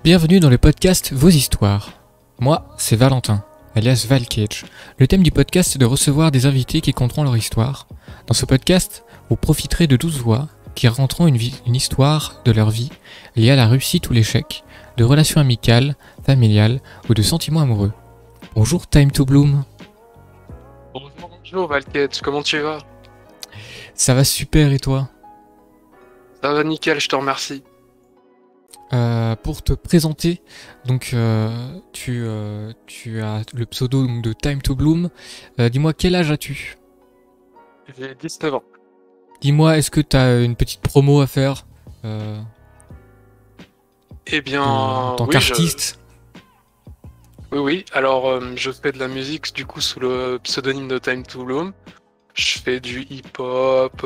Bienvenue dans le podcast Vos Histoires. Moi, c'est Valentin, alias Valcage. Le thème du podcast est de recevoir des invités qui conteront leur histoire. Dans ce podcast, vous profiterez de 12 voix qui raconteront une histoire de leur vie liée à la réussite ou l'échec, de relations amicales, familiales ou de sentiments amoureux. Bonjour Time to Bloom. Bonjour Valquette, comment tu vas? Ça va super et toi? Ça va nickel, je te remercie. Pour te présenter, donc tu as le pseudo donc, de Time to Bloom. Dis-moi quel âge as-tu? J'ai 19 ans. Dis-moi, est-ce que tu as une petite promo à faire Eh en bien, tant oui, qu'artiste? oui. Alors, je fais de la musique du coup sous le pseudonyme de Time to Bloom. Je fais du hip-hop,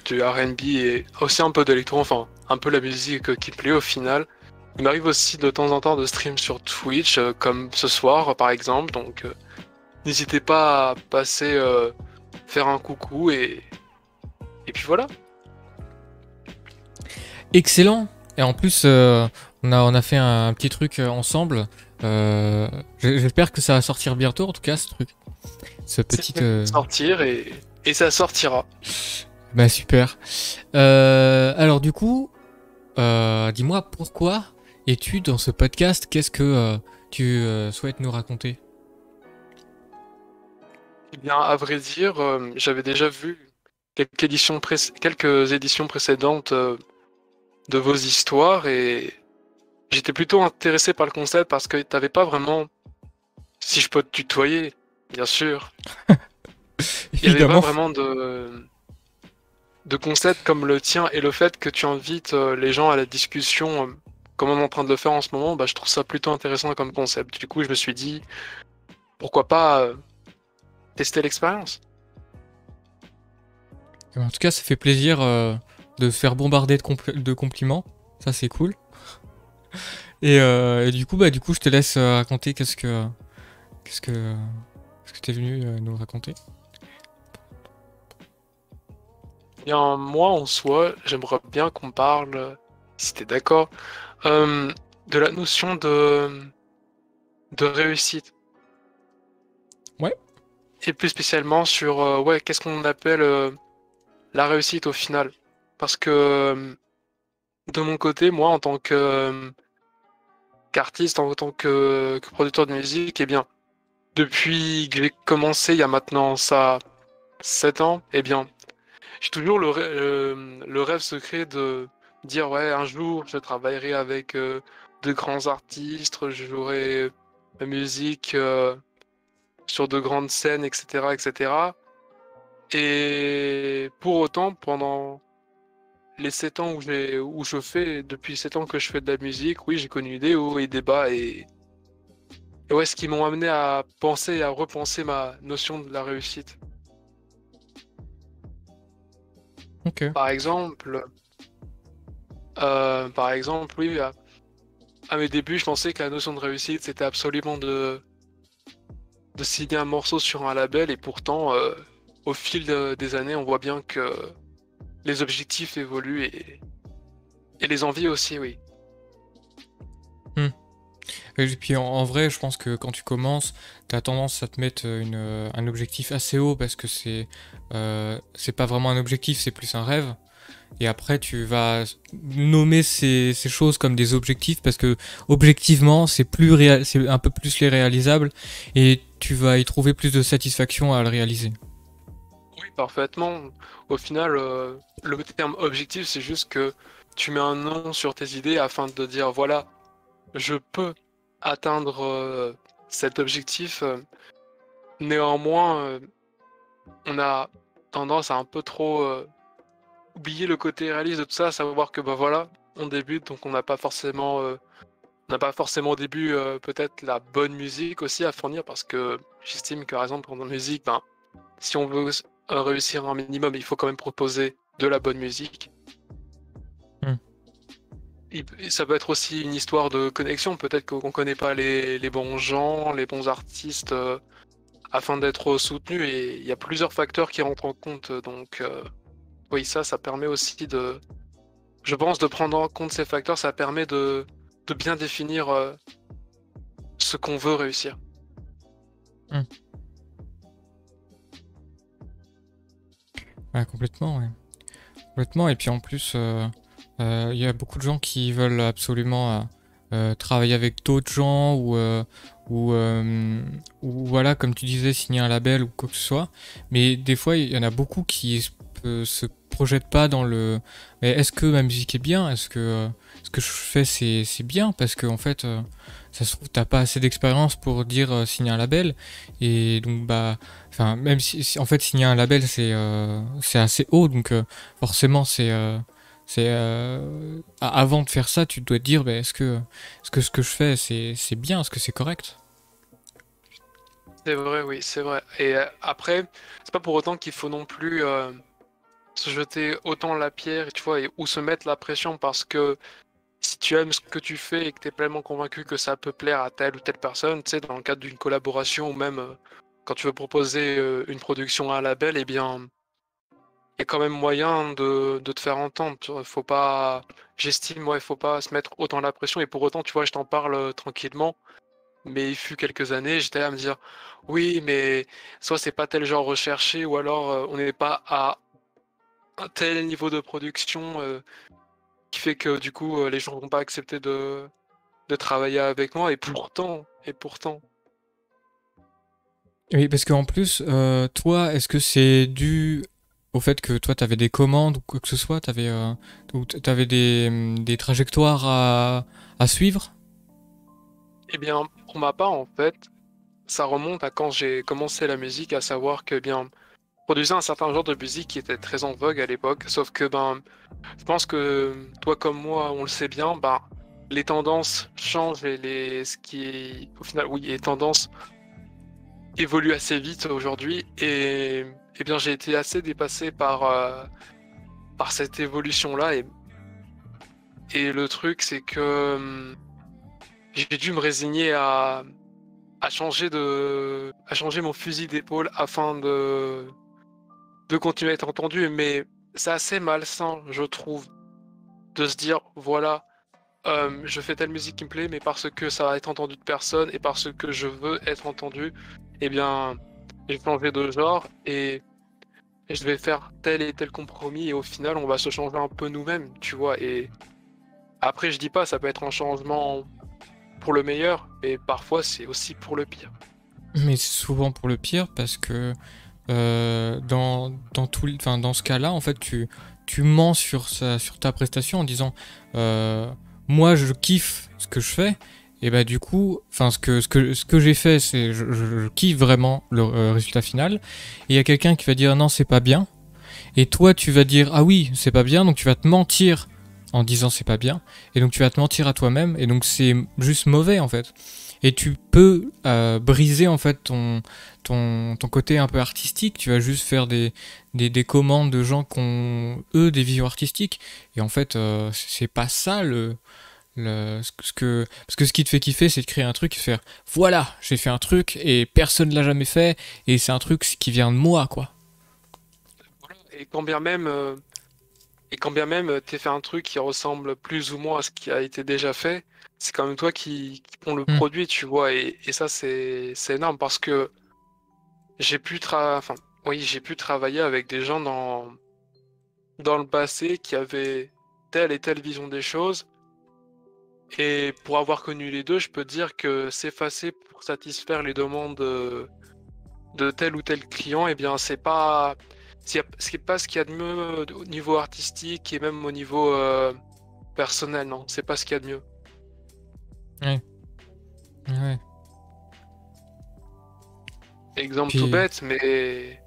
du R&B et aussi un peu d'électro, enfin un peu la musique qui plaît au final. Il m'arrive aussi de temps en temps de stream sur Twitch, comme ce soir par exemple. Donc, n'hésitez pas à passer faire un coucou et puis voilà. Excellent. Et en plus, on a fait un petit truc ensemble. J'espère que ça va sortir bientôt, en tout cas, ce truc. Ce petit... Sortir et ça sortira. Bah super. Alors du coup, dis-moi pourquoi es-tu dans ce podcast? Qu'est-ce que tu souhaites nous raconter? Eh bien, à vrai dire, j'avais déjà vu quelques éditions précédentes de vos histoires et j'étais plutôt intéressé par le concept parce que t'avais pas vraiment, si je peux te tutoyer, bien sûr, il n'y avait pas Évidemment. vraiment de concept comme le tien et le fait que tu invites les gens à la discussion comme on est en train de le faire en ce moment, bah, je trouve ça plutôt intéressant comme concept. Du coup, je me suis dit, pourquoi pas tester l'expérience? En tout cas, ça fait plaisir de se faire bombarder de compliments. Ça, c'est cool. Et du coup, je te laisse raconter qu'est-ce que t'es venu nous raconter. Bien, moi en soi, j'aimerais bien qu'on parle, si t'es d'accord, de la notion de réussite. Ouais. Et plus spécialement sur ouais, qu'est-ce qu'on appelle la réussite au final. Parce que de mon côté, moi en tant qu'artiste, en tant que producteur de musique, eh bien, depuis que j'ai commencé il y a maintenant ça 7 ans, eh bien, j'ai toujours le rêve secret de dire ouais, un jour je travaillerai avec de grands artistes, je jouerai ma musique sur de grandes scènes, etc., etc. Et pour autant, pendant les 7 ans où je fais, depuis 7 ans que je fais de la musique, oui, j'ai connu des hauts et des bas et ouais, ce qui m'ont amené à penser et à repenser ma notion de la réussite. Ok. Par exemple, oui, à mes débuts, je pensais que la notion de réussite, c'était absolument de signer un morceau sur un label, et pourtant, au fil des années, on voit bien que les objectifs évoluent et les envies aussi, oui. Et puis en vrai, je pense que quand tu commences, t'as tendance à te mettre un objectif assez haut parce que c'est pas vraiment un objectif, c'est plus un rêve. Et après, tu vas nommer ces choses comme des objectifs parce que objectivement, c'est un peu plus les réalisables et tu vas y trouver plus de satisfaction à le réaliser. Oui, parfaitement. Au final, le terme objectif, c'est juste que tu mets un nom sur tes idées afin de dire, voilà, je peux atteindre cet objectif. Néanmoins, on a tendance à un peu trop oublier le côté réaliste de tout ça, à savoir que bah voilà, on débute, donc on n'a pas forcément au début peut-être la bonne musique aussi à fournir, parce que j'estime que par exemple en musique, ben, si on veut réussir un minimum, il faut quand même proposer de la bonne musique. Hmm. Et ça peut être aussi une histoire de connexion, peut-être qu'on ne connaît pas les bons gens, les bons artistes afin d'être soutenu, et il y a plusieurs facteurs qui rentrent en compte, donc oui, ça permet aussi je pense, de prendre en compte ces facteurs, ça permet de de bien définir ce qu'on veut réussir. Hmm. Ouais, complètement, ouais. Complètement. Et puis en plus, il y a beaucoup de gens qui veulent absolument travailler avec d'autres gens ou, euh, ou voilà, comme tu disais, signer un label ou quoi que ce soit. Mais des fois, il y en a beaucoup qui se projettent pas dans le. Mais est-ce que ma musique est bien? Est-ce que ce que je fais c'est bien? Parce que en fait, ça se trouve, t'as pas assez d'expérience pour dire signer un label. Et donc, bah. Enfin, même en fait signer un label c'est assez haut, donc forcément avant de faire ça, tu dois te dire bah, est-ce que ce que je fais c'est bien, est-ce que c'est correct? C'est vrai, oui, c'est vrai. Et après, c'est pas pour autant qu'il faut non plus se jeter autant la pierre, tu vois, ou se mettre la pression parce que si tu aimes ce que tu fais et que tu es pleinement convaincu que ça peut plaire à telle ou telle personne, tu sais, dans le cadre d'une collaboration ou même quand tu veux proposer une production à un label, eh bien, il y a quand même moyen de te faire entendre. Tu vois. Faut pas, j'estime, ouais, faut pas se mettre autant la pression. Et pour autant, tu vois, je t'en parle tranquillement. Mais il fut quelques années, j'étais là à me dire, oui, mais soit c'est pas tel genre recherché, ou alors on n'est pas à un tel niveau de production qui fait que du coup les gens vont pas accepter de travailler avec moi. Et pourtant. Oui, parce qu'en plus, toi, est-ce que c'est dû au fait que toi, t'avais des commandes ou quoi que ce soit, ou t'avais des trajectoires à suivre? Eh bien, pour ma part, en fait, ça remonte à quand j'ai commencé la musique, à savoir que bien, je produisais un certain genre de musique qui était très en vogue à l'époque, sauf que ben, je pense que toi comme moi, on le sait bien, ben, les tendances changent et ce qui, au final, oui, les tendances évoluent assez vite aujourd'hui et eh bien, j'ai été assez dépassé par cette évolution-là et le truc, c'est que j'ai dû me résigner à changer mon fusil d'épaule afin de continuer à être entendu, mais c'est assez malsain, je trouve, de se dire, voilà, je fais telle musique qui me plaît, mais parce que ça va être entendu de personne et parce que je veux être entendu, eh bien, j'ai changé de genre et je vais faire tel et tel compromis et au final, on va se changer un peu nous-mêmes, tu vois. Et après, je dis pas, ça peut être un changement pour le meilleur, mais parfois, c'est aussi pour le pire. Mais c'est souvent pour le pire parce que dans ce cas-là, en fait, tu mens sur ta prestation en disant moi je kiffe ce que je fais et bah du coup, enfin ce que j'ai fait, c'est je kiffe vraiment le résultat final. Et il y a quelqu'un qui va dire non c'est pas bien et toi tu vas dire ah oui c'est pas bien donc tu vas te mentir en disant c'est pas bien et donc tu vas te mentir à toi-même et donc c'est juste mauvais en fait et tu peux briser en fait ton côté un peu artistique. Tu vas juste faire des commandes de gens qui ont eux des visions artistiques et en fait c'est pas ça parce que ce qui te fait kiffer c'est de créer un truc et de faire voilà j'ai fait un truc et personne l'a jamais fait et c'est un truc qui vient de moi quoi. Voilà. Et quand bien même t'aies fait un truc qui ressemble plus ou moins à ce qui a été déjà fait, c'est quand même toi qui prends le Hmm. produit, tu vois. Et ça, c'est énorme parce que enfin, oui, j'ai pu travailler avec des gens dans le passé qui avaient telle et telle vision des choses. Et pour avoir connu les deux, je peux dire que s'effacer pour satisfaire les demandes de tel ou tel client, eh bien, c'est pas ce qu'il y a de mieux au niveau artistique et même au niveau personnel, non, c'est pas ce qu'il y a de mieux. Ouais, ouais. Exemple tout Puis bête, mais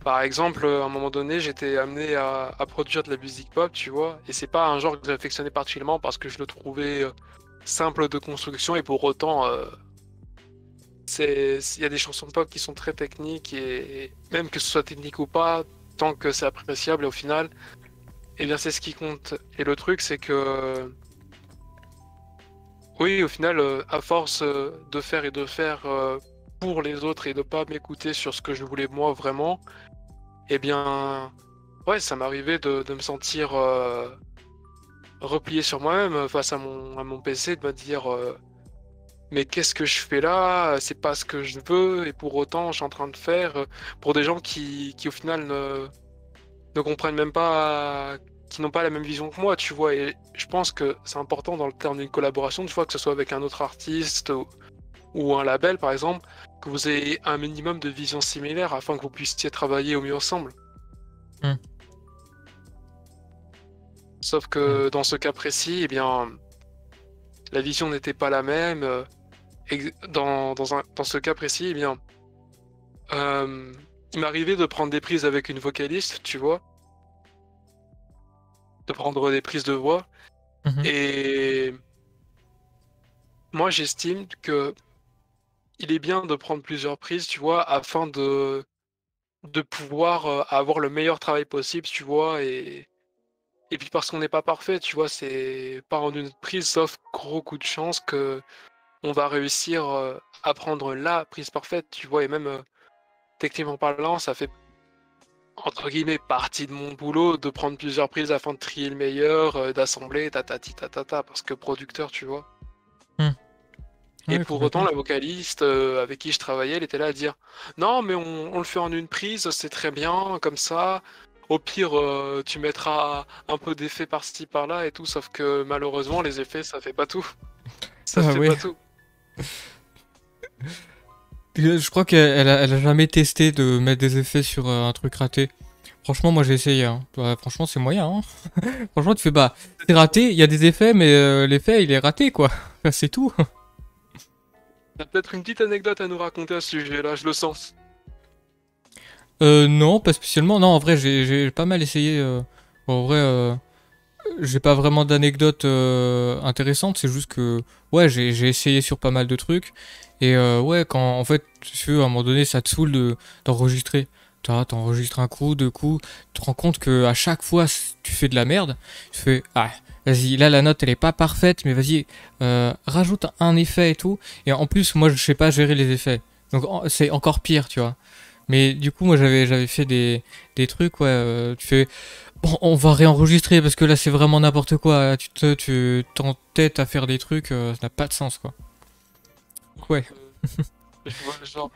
par exemple, à un moment donné, j'étais amené à produire de la musique pop, tu vois, et c'est pas un genre que j'affectionnais particulièrement parce que je le trouvais simple de construction et pour autant, il y a des chansons pop qui sont très techniques et même que ce soit technique ou pas, tant que c'est appréciable au final, eh bien c'est ce qui compte. Et le truc, c'est que oui, au final, à force de faire et de faire pour les autres et de pas m'écouter sur ce que je voulais moi vraiment, eh bien, ouais, ça m'arrivait de me sentir replié sur moi-même face à mon PC, de me dire mais qu'est-ce que je fais là? C'est pas ce que je veux, et pour autant, je suis en train de faire pour des gens qui au final ne comprennent même pas, qui n'ont pas la même vision que moi, tu vois. Et je pense que c'est important dans le terme d'une collaboration, tu vois, que ce soit avec un autre artiste ou un label, par exemple, que vous ayez un minimum de vision similaire afin que vous puissiez travailler au mieux ensemble. Hmm. Sauf Ouais. que dans ce cas précis, eh bien, la vision n'était pas la même. Dans ce cas précis, eh bien, euh, il m'arrivait de prendre des prises avec une vocaliste, tu vois, de prendre des prises de voix. Mhm. Et moi, j'estime que il est bien de prendre plusieurs prises, tu vois, afin de pouvoir avoir le meilleur travail possible, tu vois. Et puis parce qu'on n'est pas parfait, tu vois, c'est pas en une prise, sauf gros coup de chance, que on va réussir à prendre la prise parfaite, tu vois. Et même techniquement parlant, ça fait entre guillemets partie de mon boulot de prendre plusieurs prises afin de trier le meilleur, d'assembler, tatati tatata, parce que producteur, tu vois. Hmm. Et Ouais, pour autant, complètement. la vocaliste avec qui je travaillais, elle était là à dire non, mais on le fait en une prise, c'est très bien, comme ça. Au pire, tu mettras un peu d'effets par-ci par-là et tout, sauf que malheureusement, les effets, ça fait pas tout. Ça Ah fait ouais. pas tout. Je crois qu'elle a jamais testé de mettre des effets sur un truc raté. Franchement, moi j'ai essayé. Hein. Ouais, franchement, c'est moyen. Hein. Franchement, tu fais bah, c'est raté, il y a des effets, mais l'effet il est raté quoi. C'est tout. T'as peut-être une petite anecdote à nous raconter à ce sujet-là, je le sens. Non, pas spécialement. Non, en vrai, j'ai pas mal essayé. En vrai, j'ai pas vraiment d'anecdotes intéressantes. C'est juste que, ouais, j'ai essayé sur pas mal de trucs. Et ouais, quand en fait, tu veux, à un moment donné, ça te saoule d'enregistrer. T'enregistres un coup, deux coups. Tu te rends compte que à chaque fois, tu fais de la merde. Tu fais, ah, vas-y, là, la note, elle est pas parfaite, mais vas-y, rajoute un effet et tout. Et en plus, moi, je sais pas gérer les effets. Donc, c'est encore pire, tu vois. Mais du coup, moi j'avais fait des trucs, ouais. Tu fais, bon, on va réenregistrer parce que là c'est vraiment n'importe quoi. Tu t'entêtes à faire des trucs, ça n'a pas de sens, quoi. Donc, ouais. Je vois le genre.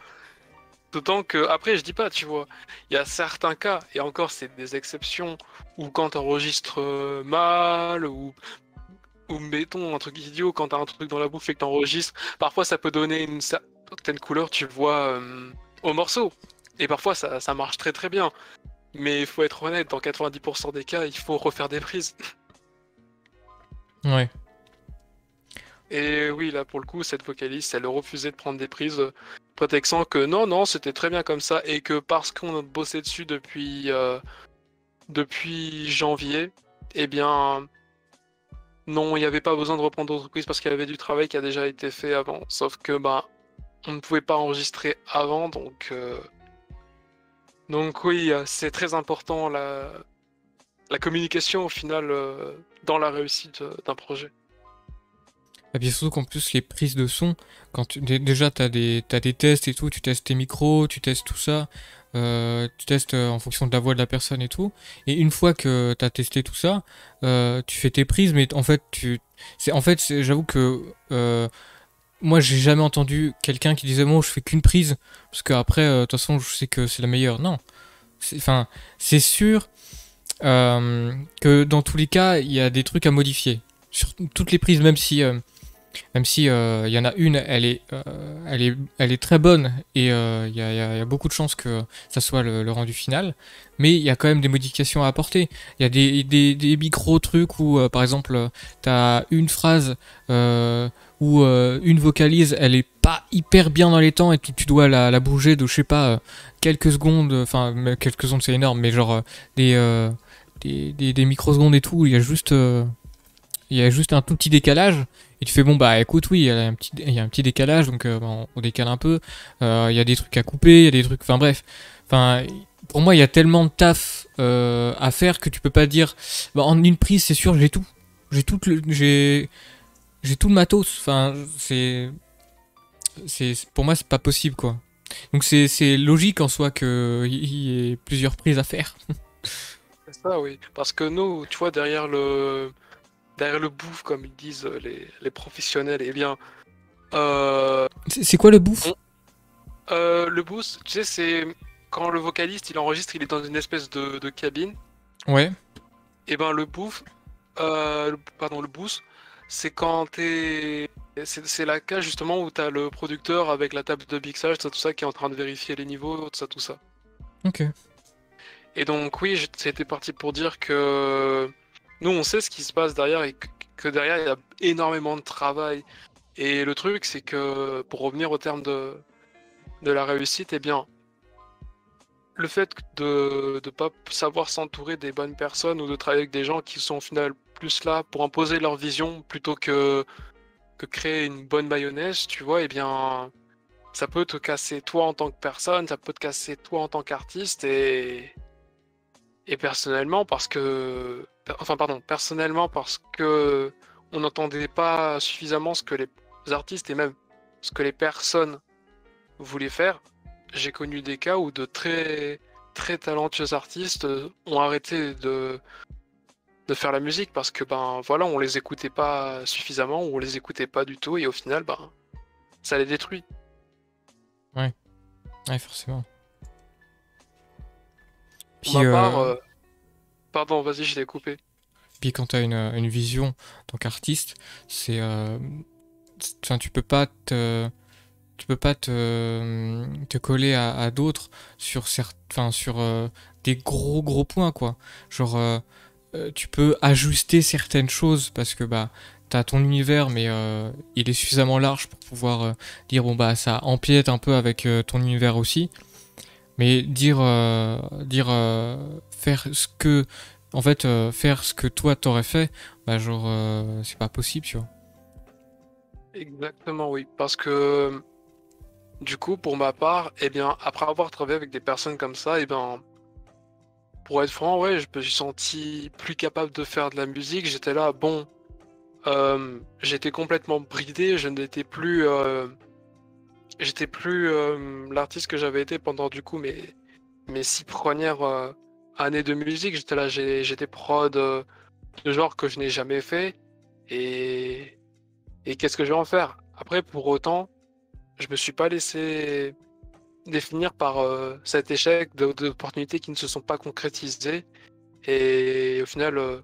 D'autant que, après, je dis pas, tu vois, il y a certains cas, et encore, c'est des exceptions, où quand t'enregistres mal, ou mettons un truc idiot, quand t'as un truc dans la bouche et que t'enregistres, parfois ça peut donner une certaine couleur, tu vois, au morceau. Et parfois ça marche très très bien. Mais il faut être honnête, dans 90% des cas, il faut refaire des prises. Ouais. Et oui, là pour le coup, cette vocaliste, elle refusait de prendre des prises, prétextant que non, non, c'était très bien comme ça, et que parce qu'on a bossé dessus depuis janvier, eh bien, non, il n'y avait pas besoin de reprendre d'autres prises parce qu'il y avait du travail qui a déjà été fait avant. Sauf que, bah, on ne pouvait pas enregistrer avant, donc oui, c'est très important la communication au final dans la réussite d'un projet. Et puis surtout qu'en plus les prises de son, quand déjà t'as des tests et tout, tu testes tes micros, tu testes tout ça, tu testes en fonction de la voix de la personne et tout. Et une fois que t'as testé tout ça, tu fais tes prises, mais en fait j'avoue que moi, j'ai jamais entendu quelqu'un qui disait moi je fais qu'une prise parce qu'après de toute façon je sais que c'est la meilleure. Non, enfin c'est sûr que dans tous les cas il y a des trucs à modifier sur toutes les prises, même si il y en a une, elle est très bonne et il y a beaucoup de chances que ça soit le rendu final. Mais il y a quand même des modifications à apporter. Il y a des micro trucs où, par exemple, t'as une phrase où une vocalise, elle est pas hyper bien dans les temps et tu dois la bouger de, je sais pas, quelques secondes. Enfin, quelques secondes c'est énorme, mais genre des, euh, des microsecondes et tout. Il y a juste un tout petit décalage. Et tu fais, bon, bah écoute, oui, il y a un petit décalage, donc on décale un peu. Il y a des trucs à couper, il y a des trucs. Enfin, bref. Enfin, pour moi, il y a tellement de taf à faire que tu peux pas dire, bah, en une prise, c'est sûr, j'ai tout. J'ai tout le matos. Enfin, pour moi, c'est pas possible, quoi. Donc, c'est logique en soi qu'il y ait plusieurs prises à faire. C'est ça, oui. Parce que nous, tu vois, derrière derrière le bouffe, comme ils disent les professionnels, eh bien, euh, C'est quoi le bouffe? on- le boost, tu sais, c'est quand le vocaliste il enregistre, il est dans une espèce de cabine. Ouais, Et ben le bouffe, pardon, le boost, c'est quand c'est la cage justement où t'as le producteur avec la table de mixage, tout ça, qui est en train de vérifier les niveaux, tout ça, tout ça. ok. Et donc oui, c'était parti pour dire que nous on sait ce qui se passe derrière et que derrière il y a énormément de travail. Et le truc c'est que pour revenir au terme de la réussite, eh bien le fait de ne pas savoir s'entourer des bonnes personnes ou de travailler avec des gens qui sont au final plus là pour imposer leur vision plutôt que créer une bonne mayonnaise, tu vois, eh bien ça peut te casser toi en tant que personne, ça peut te casser toi en tant qu'artiste et personnellement parce que enfin pardon, personnellement parce que on n'entendait pas suffisamment ce que les artistes et même ce que les personnes voulaient faire. J'ai connu des cas où de très très talentueux artistes ont arrêté de faire la musique parce que ben voilà, on les écoutait pas suffisamment ou on les écoutait pas du tout et au final ben ça les détruit. Ouais, ouais, forcément. Pour Puis, ma part, pardon, vas-y, je t'ai coupé. puis quand t'as une vision en tant qu'artiste, c'est, enfin, tu peux pas te coller à d'autres sur enfin, sur des gros points, quoi. Genre, tu peux ajuster certaines choses parce que bah t'as ton univers, mais il est suffisamment large pour pouvoir dire bon bah ça empiète un peu avec ton univers aussi. Mais faire ce que en fait faire ce que toi t'aurais fait, bah genre c'est pas possible, tu vois. Exactement, oui. Parce que du coup, pour ma part, eh bien, après avoir travaillé avec des personnes comme ça, eh bien, pour être franc, ouais, je me suis senti plus capable de faire de la musique. J'étais là, bon, j'étais complètement bridé, je n'étais plus, j'étais plus l'artiste que j'avais été pendant du coup mes 6 premières années de musique. J'étais là, j'étais prod de genre que je n'ai jamais fait et, et qu'est-ce que je vais en faire? Après, pour autant, je me suis pas laissé définir par cet échec d'opportunités qui ne se sont pas concrétisées et au final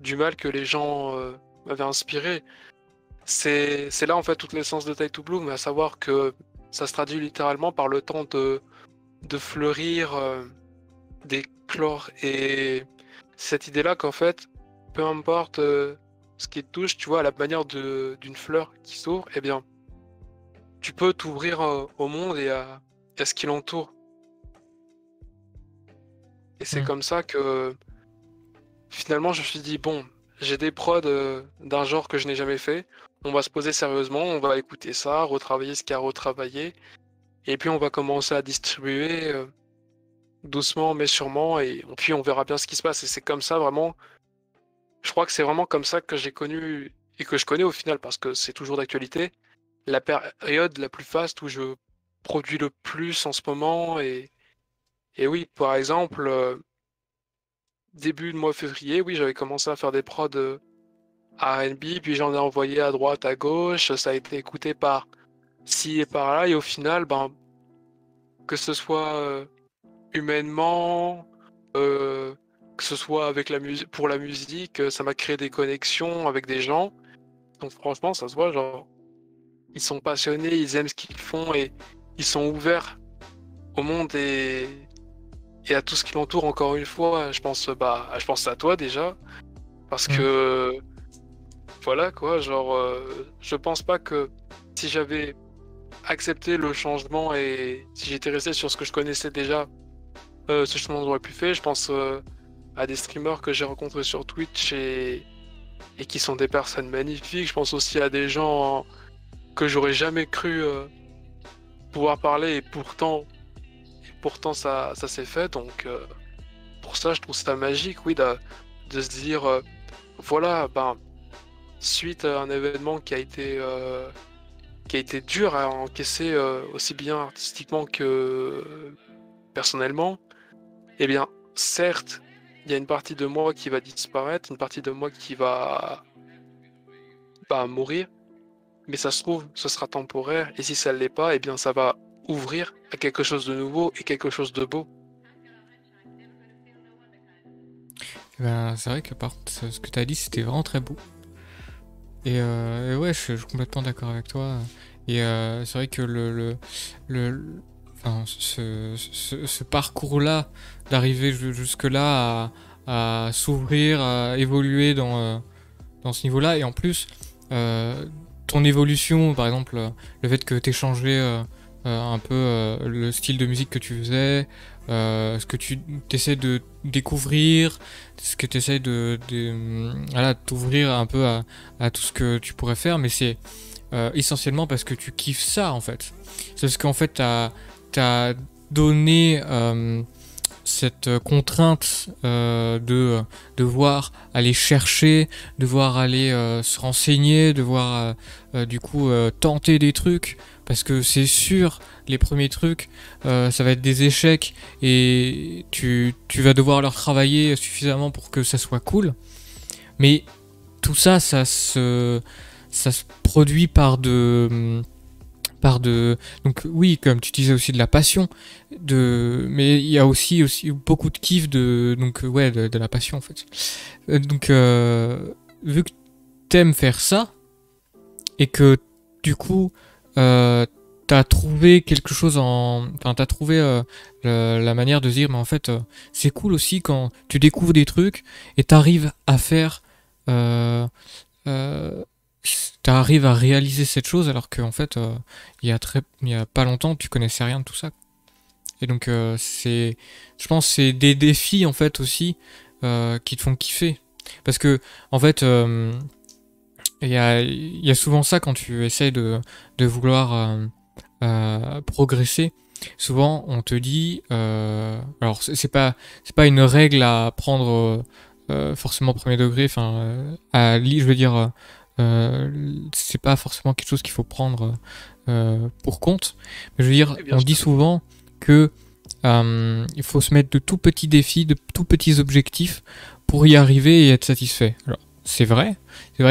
du mal que les gens m'avaient inspiré. C'est là en fait toute l'essence de Time to Bloom, à savoir que ça se traduit littéralement par le temps de fleurir, d'éclore et cette idée-là qu'en fait, peu importe ce qui te touche, tu vois, à la manière d'une fleur qui s'ouvre, eh bien, tu peux t'ouvrir au monde et à ce qui l'entoure. Et c'est Hmm. comme ça que finalement je me suis dit, bon, j'ai des prods d'un genre que je n'ai jamais fait, on va se poser sérieusement, on va écouter ça, retravailler ce qu'il y a à retravailler, et puis on va commencer à distribuer doucement mais sûrement, et puis on verra bien ce qui se passe. Et c'est comme ça vraiment, je crois que c'est vraiment comme ça que j'ai connu, et que je connais au final, parce que c'est toujours d'actualité, la période la plus faste où je produis le plus en ce moment, et oui, par exemple... début de mois février, oui, j'avais commencé à faire des prods R&B, puis j'en ai envoyé à droite, à gauche, ça a été écouté par ci et par là, et au final, ben, que ce soit humainement, euh, que ce soit avec la musique, pour la musique, ça m'a créé des connexions avec des gens. Donc franchement, ça se voit, genre, ils sont passionnés, ils aiment ce qu'ils font et ils sont ouverts au monde et à tout ce qui l'entoure. Encore une fois, je pense à toi déjà, parce Hmm. que voilà quoi, genre, je pense pas que si j'avais accepté le changement et si j'étais resté sur ce que je connaissais déjà, ce changement aurait pu faire. Je pense à des streamers que j'ai rencontrés sur Twitch et qui sont des personnes magnifiques. Je pense aussi à des gens que j'aurais jamais cru pouvoir parler et pourtant ça s'est fait. Donc pour ça, je trouve ça magique, oui, de se dire, voilà, ben, suite à un événement qui a été dur à encaisser aussi bien artistiquement que personnellement, eh bien, certes, il y a une partie de moi qui va disparaître, une partie de moi qui va mourir, mais ça se trouve, ce sera temporaire, et si ça ne l'est pas, eh bien ça va ouvrir à quelque chose de nouveau et quelque chose de beau. Ben, c'est vrai que par contre, ce que tu as dit, c'était vraiment très beau. Et ouais, je suis complètement d'accord avec toi. Et c'est vrai que enfin, ce parcours-là, d'arriver jusque-là à s'ouvrir, à évoluer dans ce niveau-là, et en plus, ton évolution, par exemple, le fait que tu aies changé un peu le style de musique que tu faisais, ce que tu essaies de découvrir, ce que tu essaies voilà, t'ouvrir un peu à tout ce que tu pourrais faire, mais c'est essentiellement parce que tu kiffes ça en fait. C'est parce qu'en fait, t'as donné cette contrainte de devoir aller chercher, devoir aller se renseigner, devoir du coup tenter des trucs, parce que c'est sûr, les premiers trucs, ça va être des échecs et tu vas devoir leur travailler suffisamment pour que ça soit cool. Mais tout ça, ça se produit donc oui, comme tu disais aussi, de la passion, mais il y a aussi beaucoup de kiff, donc ouais, de la passion en fait. Donc vu que t'aimes faire ça et que du coup t'as trouvé quelque chose enfin t'as trouvé la manière de dire, mais en fait c'est cool aussi quand tu découvres des trucs et t'arrives à faire euh, t'arrives à réaliser cette chose alors qu'en fait il y a pas longtemps tu connaissais rien de tout ça. Et donc je pense que c'est des défis en fait aussi qui te font kiffer, parce que en fait il y a souvent ça quand tu essayes de vouloir progresser. Souvent on te dit alors c'est pas une règle à prendre forcément au premier degré, enfin je veux dire c'est pas forcément quelque chose qu'il faut prendre pour compte. Mais je veux dire, Et bien on dit sûr. souvent que il faut se mettre de tout petits défis, de tout petits objectifs pour y arriver et être satisfait. Alors, c'est vrai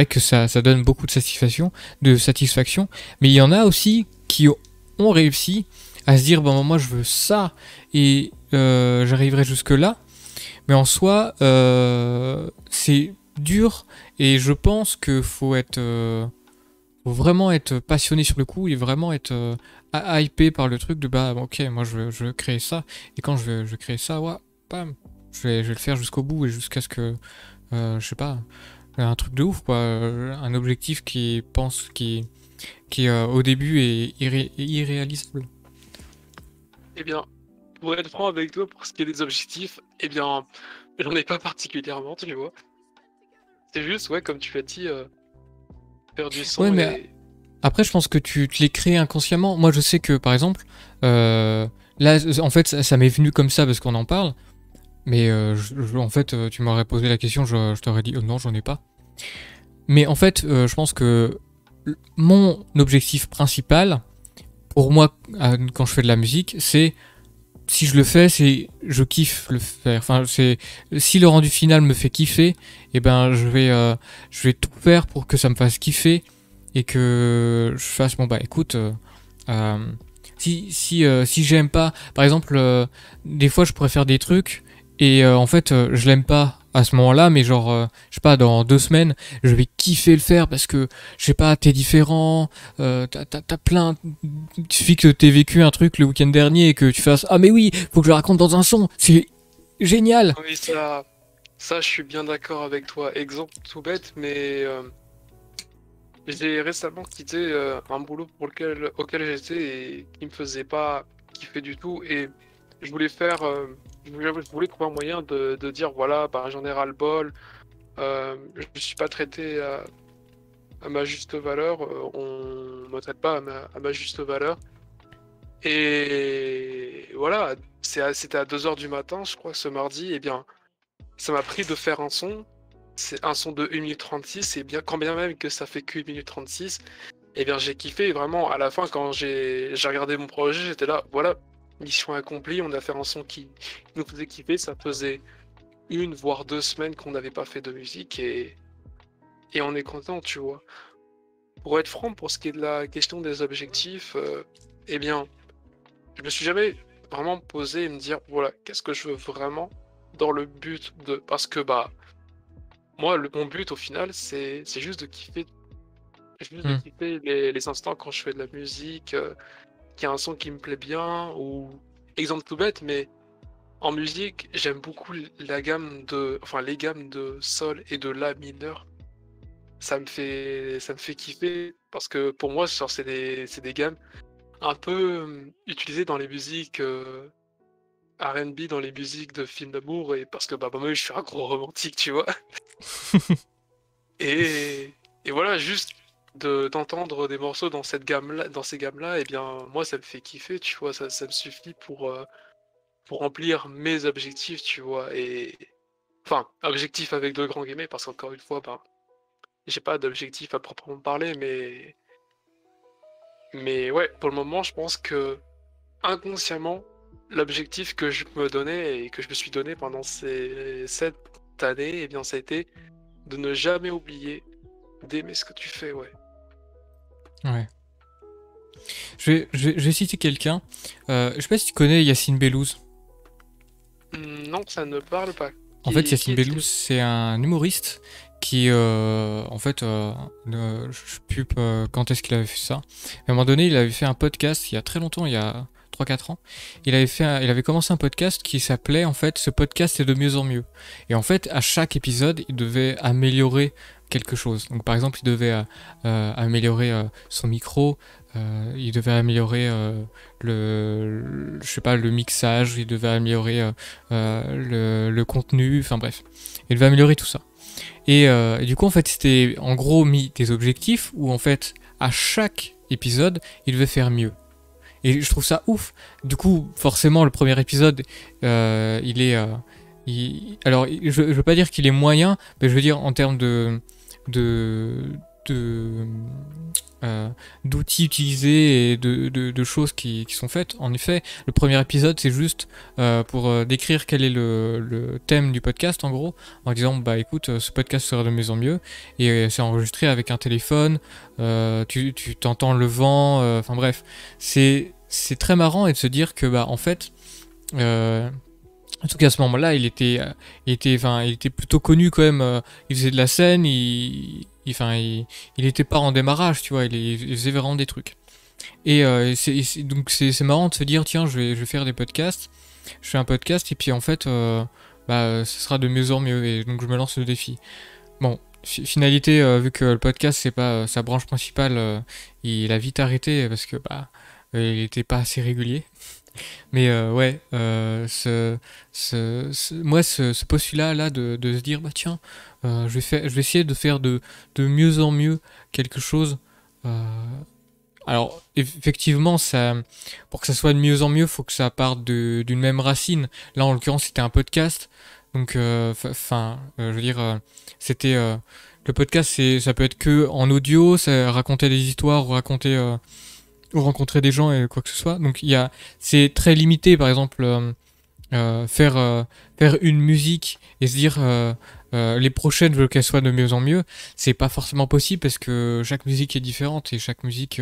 que ça donne beaucoup de satisfaction, mais il y en a aussi qui ont réussi à se dire, bon, moi je veux ça et j'arriverai jusque là. Mais en soi, c'est dur, et je pense que faut vraiment être passionné sur le coup et vraiment être hypé par le truc de bah ok, moi je veux créer ça, et quand je vais créer ça, ouais, bam, je vais le faire jusqu'au bout et jusqu'à ce que je sais pas, un truc de ouf quoi, un objectif qui au début est irréalisable. Eh bien, pour être franc avec toi, pour ce qui est des objectifs, eh bien, j'en ai pas particulièrement, tu vois. C'est juste, ouais, comme tu as dit, faire du Ouais, son mais et... après, je pense que tu te les crées inconsciemment. Moi, je sais que, par exemple, là, en fait, ça m'est venu comme ça parce qu'on en parle. Mais en fait, tu m'aurais posé la question, je t'aurais dit, non, j'en ai pas. Mais en fait, je pense que mon objectif principal, pour moi, quand je fais de la musique, c'est, si je le fais, c'est, je kiffe le faire. Enfin, c'est, si le rendu final me fait kiffer, et ben, je vais tout faire pour que ça me fasse kiffer et que je fasse, bon bah écoute, euh, si j'aime pas, par exemple, des fois je pourrais faire des trucs et en fait je l'aime pas à ce moment-là, mais genre, je sais pas, dans 2 semaines, je vais kiffer le faire parce que, je sais pas, t'es différent, t'as plein, il suffit que t'aies vécu un truc le week-end dernier et que tu fasses, ah mais oui, faut que je le raconte dans un son, c'est génial. Oui, ça, je suis bien d'accord avec toi. Exemple tout bête, mais j'ai récemment quitté un boulot auquel j'étais et qui me faisait pas kiffer du tout. Et je voulais faire, je voulais trouver un moyen de dire voilà, bah, j'en ai ras-le-bol, je suis pas traité à ma juste valeur, on me traite pas à ma juste valeur. Et voilà, c'était à 2 heures du matin, je crois, ce mardi. Et bien, ça m'a pris de faire un son. C'est un son de 1 minute 36, et bien, quand bien même que ça fait que 1 minute 36, et bien j'ai kiffé. Et vraiment, à la fin, quand j'ai regardé mon projet, j'étais là, voilà, mission accomplie, on a fait un son qui nous faisait kiffer, ça faisait une voire 2 semaines qu'on n'avait pas fait de musique et on est content, tu vois. Pour être franc, pour ce qui est de la question des objectifs, eh bien, je me suis jamais vraiment posé et me dire, voilà, qu'est-ce que je veux vraiment dans le but de... Parce que, bah, moi, mon but au final, c'est juste de Hmm. kiffer les instants quand je fais de la musique, qu'il y a un son qui me plaît bien, ou... Exemple tout bête, mais en musique, j'aime beaucoup les gammes de sol et de la mineur. Ça me fait kiffer parce que pour moi, genre, c'est des gammes un peu utilisées dans les musiques R&B, dans les musiques de films d'amour, et parce que bah, moi, je suis un gros romantique, tu vois. Et, et voilà, juste d'entendre des morceaux dans cette gamme-là, dans ces gammes-là, et bien, moi, ça me fait kiffer, tu vois. Ça me suffit pour remplir mes objectifs, tu vois. Et enfin, objectifs avec de grands guillemets, parce qu'encore une fois, ben, j'ai pas d'objectif à proprement parler, mais ouais, pour le moment, je pense que inconsciemment, l'objectif que je me donnais et que je me suis donné pendant cette année, eh bien, ça a été de ne jamais oublier d'aimer ce que tu fais, ouais. Ouais. Je vais citer quelqu'un. Je sais pas si tu connais Yacine Bellouz. Non, ça ne parle pas. En fait, Qui Yacine est-ce que... Bellouz, c'est un humoriste qui, en fait, je sais plus quand est-ce qu'il avait fait ça. À un moment donné, il avait fait un podcast il y a très longtemps, il y a 3 4 ans. Il avait commencé un podcast qui s'appelait, en fait, ce podcast est de mieux en mieux. Et en fait, à chaque épisode, il devait améliorer quelque chose. Donc, par exemple, il devait améliorer son micro, il devait améliorer je sais pas, le mixage, il devait améliorer le contenu, enfin bref. Il devait améliorer tout ça. Et du coup, en fait, c'était en gros mis des objectifs où, en fait, à chaque épisode, il devait faire mieux. Et je trouve ça ouf. Du coup, forcément, le premier épisode, il est. Alors, je veux pas dire qu'il est moyen, mais je veux dire en termes de, de, euh, d'outils utilisés et de choses qui sont faites. En effet, le premier épisode, c'est juste pour décrire quel est le thème du podcast, en gros, en disant, bah écoute, ce podcast sera de mieux en mieux, et c'est enregistré avec un téléphone, tu t'entends le vent, enfin bref, c'est très marrant et de se dire que, bah en fait, euh, en tout cas, à ce moment-là, enfin, il était plutôt connu quand même. Il faisait de la scène, enfin, il était pas en démarrage, tu vois. Il faisait vraiment des trucs. Donc c'est marrant de se dire, tiens, je vais faire des podcasts. Je fais un podcast et puis en fait, bah, ce sera de mieux en mieux. Et donc je me lance le défi. Bon, finalité, vu que le podcast c'est pas sa branche principale, il a vite arrêté parce que bah, il était pas assez régulier. Mais ouais, moi, ce postulat-là de se dire, bah tiens, je vais essayer de faire de mieux en mieux quelque chose. euh, alors, effectivement, pour que ça soit de mieux en mieux, faut que ça parte d'une même racine. Là, en l'occurrence, c'était un podcast. Donc, je veux dire, c'était. Le podcast, ça peut être que en audio, ça raconter des histoires ou rencontrer des gens et quoi que ce soit. Donc c'est très limité, par exemple, faire une musique et se dire les prochaines, je veux qu'elles soient de mieux en mieux, c'est pas forcément possible parce que chaque musique est différente et chaque musique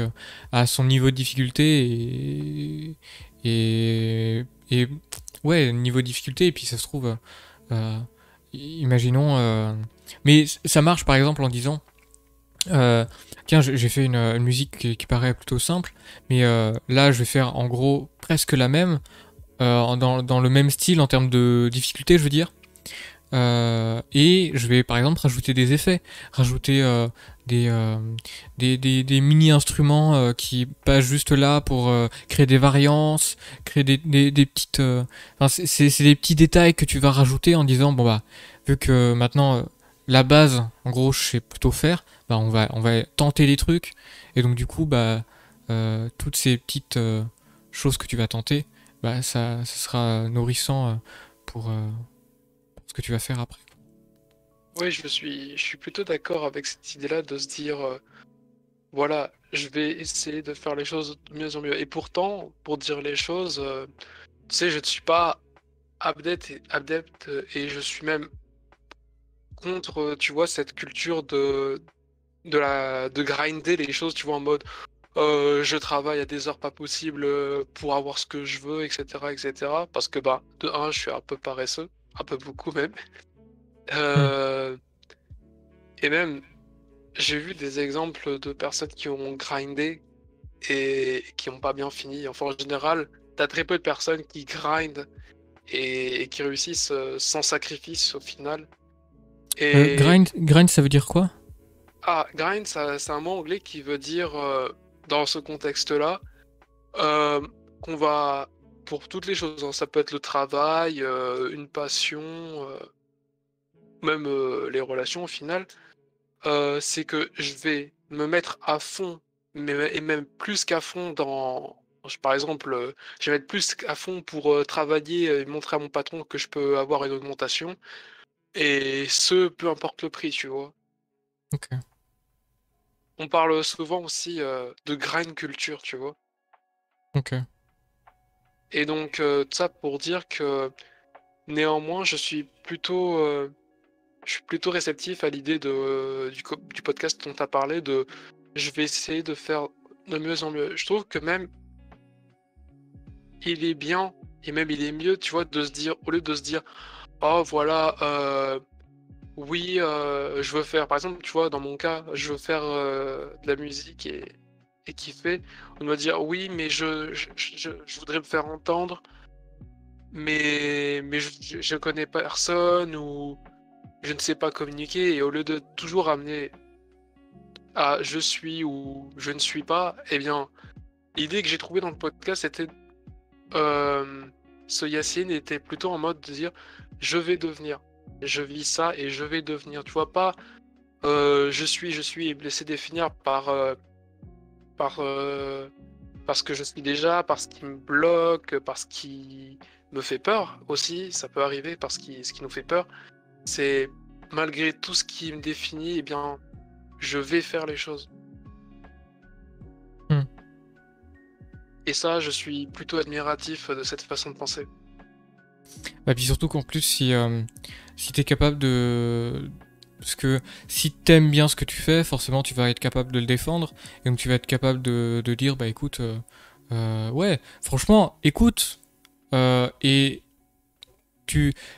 a son niveau de difficulté et ouais, niveau de difficulté, et puis ça se trouve, euh, imaginons, mais ça marche par exemple en disant euh, tiens, j'ai fait une musique qui paraît plutôt simple, mais là, je vais faire en gros presque la même, dans le même style en termes de difficulté, je veux dire. Et je vais par exemple rajouter des effets, rajouter des, euh, des mini-instruments qui passent juste là pour créer des variances, créer des petites... enfin, c'est des petits détails que tu vas rajouter en disant, bon bah, vu que maintenant la base, en gros, je sais plutôt faire, bah on va tenter des trucs, et donc du coup, bah, toutes ces petites choses que tu vas tenter, bah ça sera nourrissant pour ce que tu vas faire après. Oui, je suis plutôt d'accord avec cette idée-là de se dire, voilà, je vais essayer de faire les choses de mieux en mieux. Et pourtant, pour dire les choses, tu sais, je ne suis pas adepte et je suis même contre, tu vois, cette culture de grinder les choses, tu vois, en mode je travaille à des heures pas possibles pour avoir ce que je veux, etc., etc. Parce que, bah, de un, je suis un peu paresseux, un peu beaucoup même. Hmm. Euh, et même, j'ai vu des exemples de personnes qui ont grindé et qui n'ont pas bien fini. Enfin, en général, t'as très peu de personnes qui grindent et qui réussissent sans sacrifice au final. Et Grind, ça veut dire quoi? grind, c'est un mot anglais qui veut dire, dans ce contexte-là, euh, qu'on va, pour toutes les choses, hein, ça peut être le travail, une passion, même les relations au final, c'est que je vais me mettre à fond, et même plus qu'à fond par exemple, je vais être plus à fond pour travailler et montrer à mon patron que je peux avoir une augmentation, et ce, peu importe le prix, tu vois. Ok. On parle souvent aussi de grind culture, tu vois. Ok. Et donc, tout ça pour dire que néanmoins, je suis plutôt réceptif à l'idée du podcast dont tu as parlé, de je vais essayer de faire de mieux en mieux. Je trouve que même il est bien, et même il est mieux, tu vois, de se dire, au lieu de se dire, oh voilà, oui, je veux faire, par exemple, tu vois, dans mon cas, je veux faire de la musique et kiffer. On va dire, oui, mais je voudrais me faire entendre, mais je connais personne ou je ne sais pas communiquer. Et au lieu de toujours amener à je suis ou je ne suis pas, eh bien, l'idée que j'ai trouvée dans le podcast, c'était euh, ce Yacine était plutôt en mode de dire je vais devenir. Je vis ça et je vais devenir. Tu vois pas je suis et me laisser définir par, parce que je suis déjà, parce qui me bloque, parce qui me fait peur aussi. Ça peut arriver parce que ce qui nous fait peur, c'est malgré tout ce qui me définit, eh bien, je vais faire les choses. Hmm. Et ça, je suis plutôt admiratif de cette façon de penser. Bah, puis surtout qu'en plus, si t'es capable de. Parce que si t'aimes bien ce que tu fais, forcément tu vas être capable de le défendre. Et donc tu vas être capable de dire, bah écoute, ouais, franchement, écoute. Et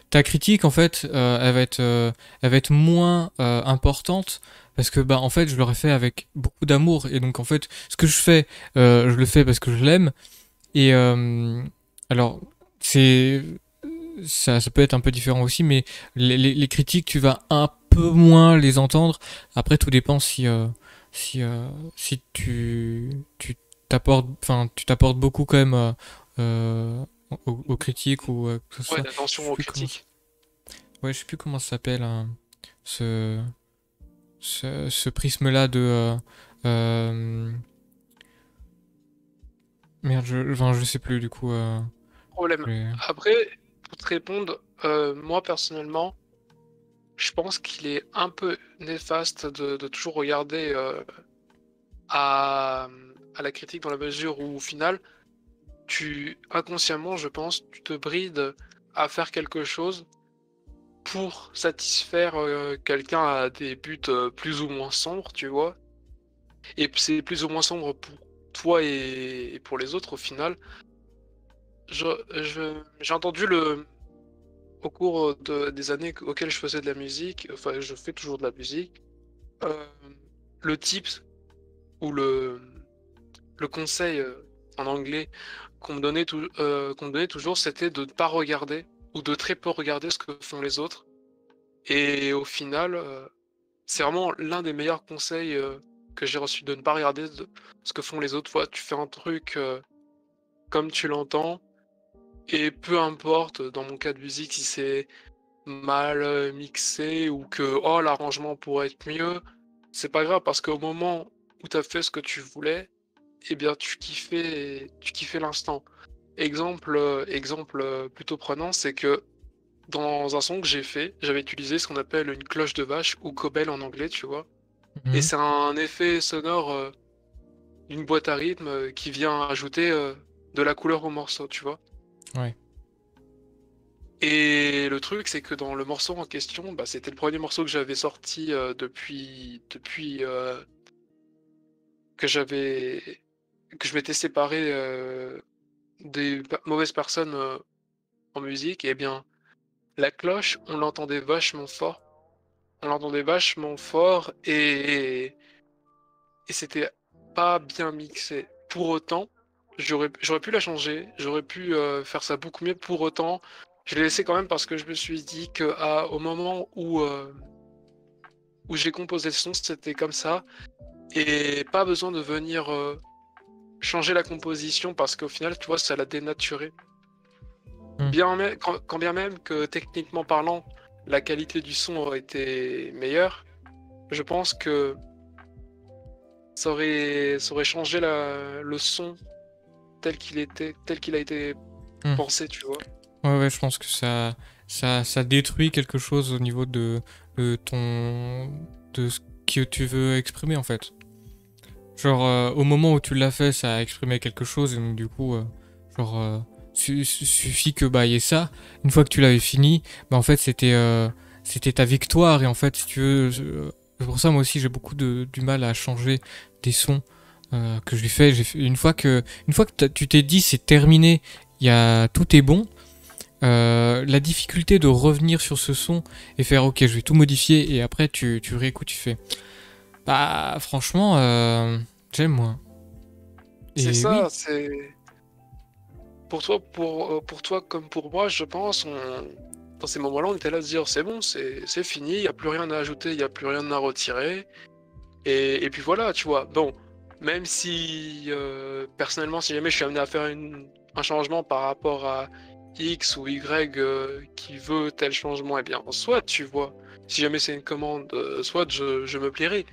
ta critique, en fait, elle va être moins importante. Parce que, bah, en fait, je l'aurais fait avec beaucoup d'amour. Et donc, en fait, ce que je fais, je le fais parce que je l'aime. Et alors, c'est ça peut être un peu différent aussi, mais les critiques, tu vas un peu moins les entendre. Après, tout dépend si, si tu t'apportes, enfin, tu t'apportes beaucoup quand même aux critiques ou que ce Ouais, soit. Je sais d'attention aux plus comment, critiques. ouais, je sais plus comment ça s'appelle, hein, ce, ce prisme-là de. Euh, merde, enfin, je sais plus du coup. Problème. Les- Après, pour te répondre, moi personnellement, je pense qu'il est un peu néfaste de toujours regarder à, à la critique dans la mesure où, au final, inconsciemment, je pense, tu te brides à faire quelque chose pour satisfaire quelqu'un à des buts plus ou moins sombres, tu vois. Et c'est plus ou moins sombre pour toi et pour les autres, au final. J'ai entendu au cours des années auxquelles je faisais de la musique, enfin, je fais toujours de la musique, euh, le tips ou le conseil en anglais qu'on me donnait toujours, c'était de ne pas regarder ou de très peu regarder ce que font les autres. Et au final, c'est vraiment l'un des meilleurs conseils que j'ai reçu, de ne pas regarder ce que font les autres. Fois, tu fais un truc comme tu l'entends, et peu importe, dans mon cas de musique, si c'est mal mixé ou que oh l'arrangement pourrait être mieux, c'est pas grave parce qu'au moment où tu as fait ce que tu voulais, eh bien tu kiffais l'instant. Exemple plutôt prenant, c'est que dans un son que j'ai fait, j'avais utilisé ce qu'on appelle une cloche de vache ou cobel en anglais, tu vois. Et Mhm. c'est un effet sonore d'une boîte à rythme qui vient ajouter de la couleur au morceau, tu vois. Ouais. Et le truc, c'est que dans le morceau en question, bah, c'était le premier morceau que j'avais sorti depuis que j'avais que je m'étais séparé des mauvaises personnes en musique. Et bien, la cloche, on l'entendait vachement fort. On l'entendait vachement fort et c'était pas bien mixé. Pour autant, j'aurais pu la changer, j'aurais pu faire ça beaucoup mieux. Pour autant, je l'ai laissé quand même parce que je me suis dit que au moment où j'ai composé le son, c'était comme ça. Et pas besoin de venir changer la composition parce qu'au final, tu vois, ça l'a dénaturé. Hmm. Quand bien même que techniquement parlant, la qualité du son aurait été meilleure, je pense que ça aurait changé le son tel qu'il a été Hmm. pensé, tu vois. Ouais, je pense que ça détruit quelque chose au niveau de de ce que tu veux exprimer en fait. Genre, au moment où tu l'as fait, ça a exprimé quelque chose, et donc du coup, genre, suffit que bah y ait ça. Une fois que tu l'avais fini, bah en fait c'était ta victoire, et en fait, si tu veux, c'est pour ça moi aussi j'ai beaucoup du mal à changer des sons que je lui fais. Une fois que tu t'es dit c'est terminé, tout est bon. La difficulté de revenir sur ce son et faire ok, je vais tout modifier, et après tu réécoutes, tu fais bah franchement j'aime moi. C'est Et ça, oui, c'est pour toi comme pour moi, je pense, dans ces moments-là, on était là à se dire c'est bon, c'est fini, il n'y a plus rien à ajouter, il n'y a plus rien à retirer. Et puis voilà, tu vois. Bon, même si personnellement, si jamais je suis amené à faire un changement par rapport à X ou Y qui veut tel changement, eh bien, soit tu vois, si jamais c'est une commande, soit je me plierai.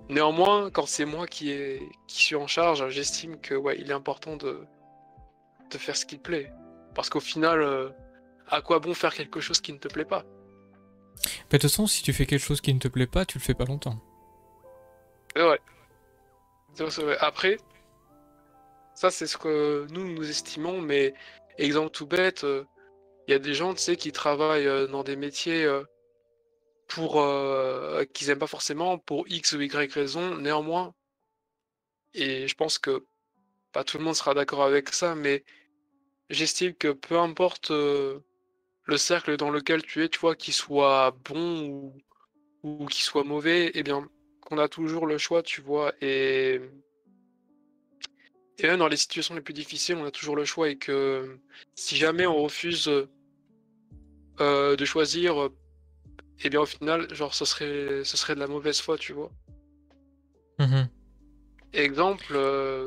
Néanmoins, quand c'est moi qui suis en charge, j'estime que ouais, il est important de faire ce qui te plaît. Parce qu'au final, à quoi bon faire quelque chose qui ne te plaît pas? de toute façon, si tu fais quelque chose qui ne te plaît pas, tu le fais pas longtemps. Et ouais, c'est vrai. Après, ça c'est ce que nous estimons, mais exemple tout bête, il y a des gens, tu sais, qui travaillent dans des métiers qu'ils aiment pas forcément pour X ou Y raison, néanmoins, et je pense que pas tout le monde sera d'accord avec ça, mais j'estime que peu importe le cercle dans lequel tu es, tu vois, qu'il soit bon ou qu'il soit mauvais, eh bien, qu'on a toujours le choix, tu vois, et même dans les situations les plus difficiles, on a toujours le choix et que si jamais on refuse de choisir, eh bien, au final, genre, ce serait de la mauvaise foi, tu vois. Mhm. Exemple,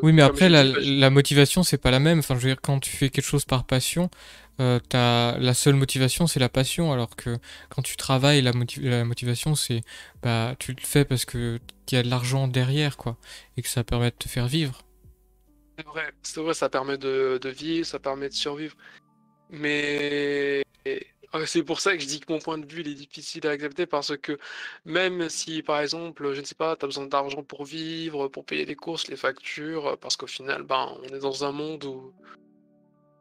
Oui, mais comme après, j'ai dit, la motivation, c'est pas la même. Enfin, je veux dire, quand tu fais quelque chose par passion, la seule motivation, c'est la passion, alors que quand tu travailles, la motivation, c'est, bah, tu le fais parce que qu'il y a de l'argent derrière, quoi, et que ça permet de te faire vivre. c'est vrai, ça permet de vivre, ça permet de survivre. Mais c'est pour ça que je dis que mon point de vue il est difficile à accepter parce que même si par exemple, je ne sais pas, tu as besoin d'argent pour vivre, pour payer les courses, les factures, parce qu'au final, ben, on est dans un monde où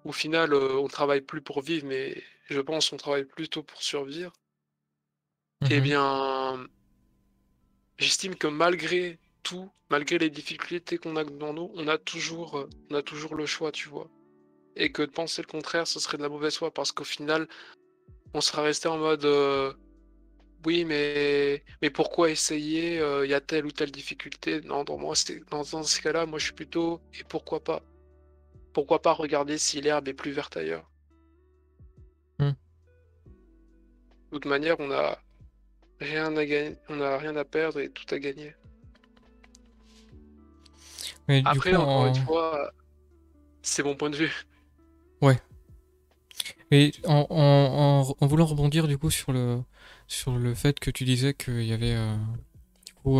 au final, on travaille plus pour vivre, mais je pense qu'on travaille plutôt pour survivre. Eh Mhm. bien, j'estime que malgré tout, malgré les difficultés qu'on a devant nous, on a toujours le choix, tu vois. Et que de penser le contraire, ce serait de la mauvaise foi parce qu'au final, on sera resté en mode oui, mais pourquoi essayer? Il y a telle ou telle difficulté. Non, dans ces cas-là, moi je suis plutôt et pourquoi pas? Pourquoi pas regarder si l'herbe est plus verte ailleurs? Mhm. De toute manière, on a rien à gagner, on a rien à perdre et tout à gagner. Mais du Après, coup, encore une fois, c'est mon point de vue. ouais. Mais en voulant rebondir du coup sur le fait que tu disais qu'il y avait du coup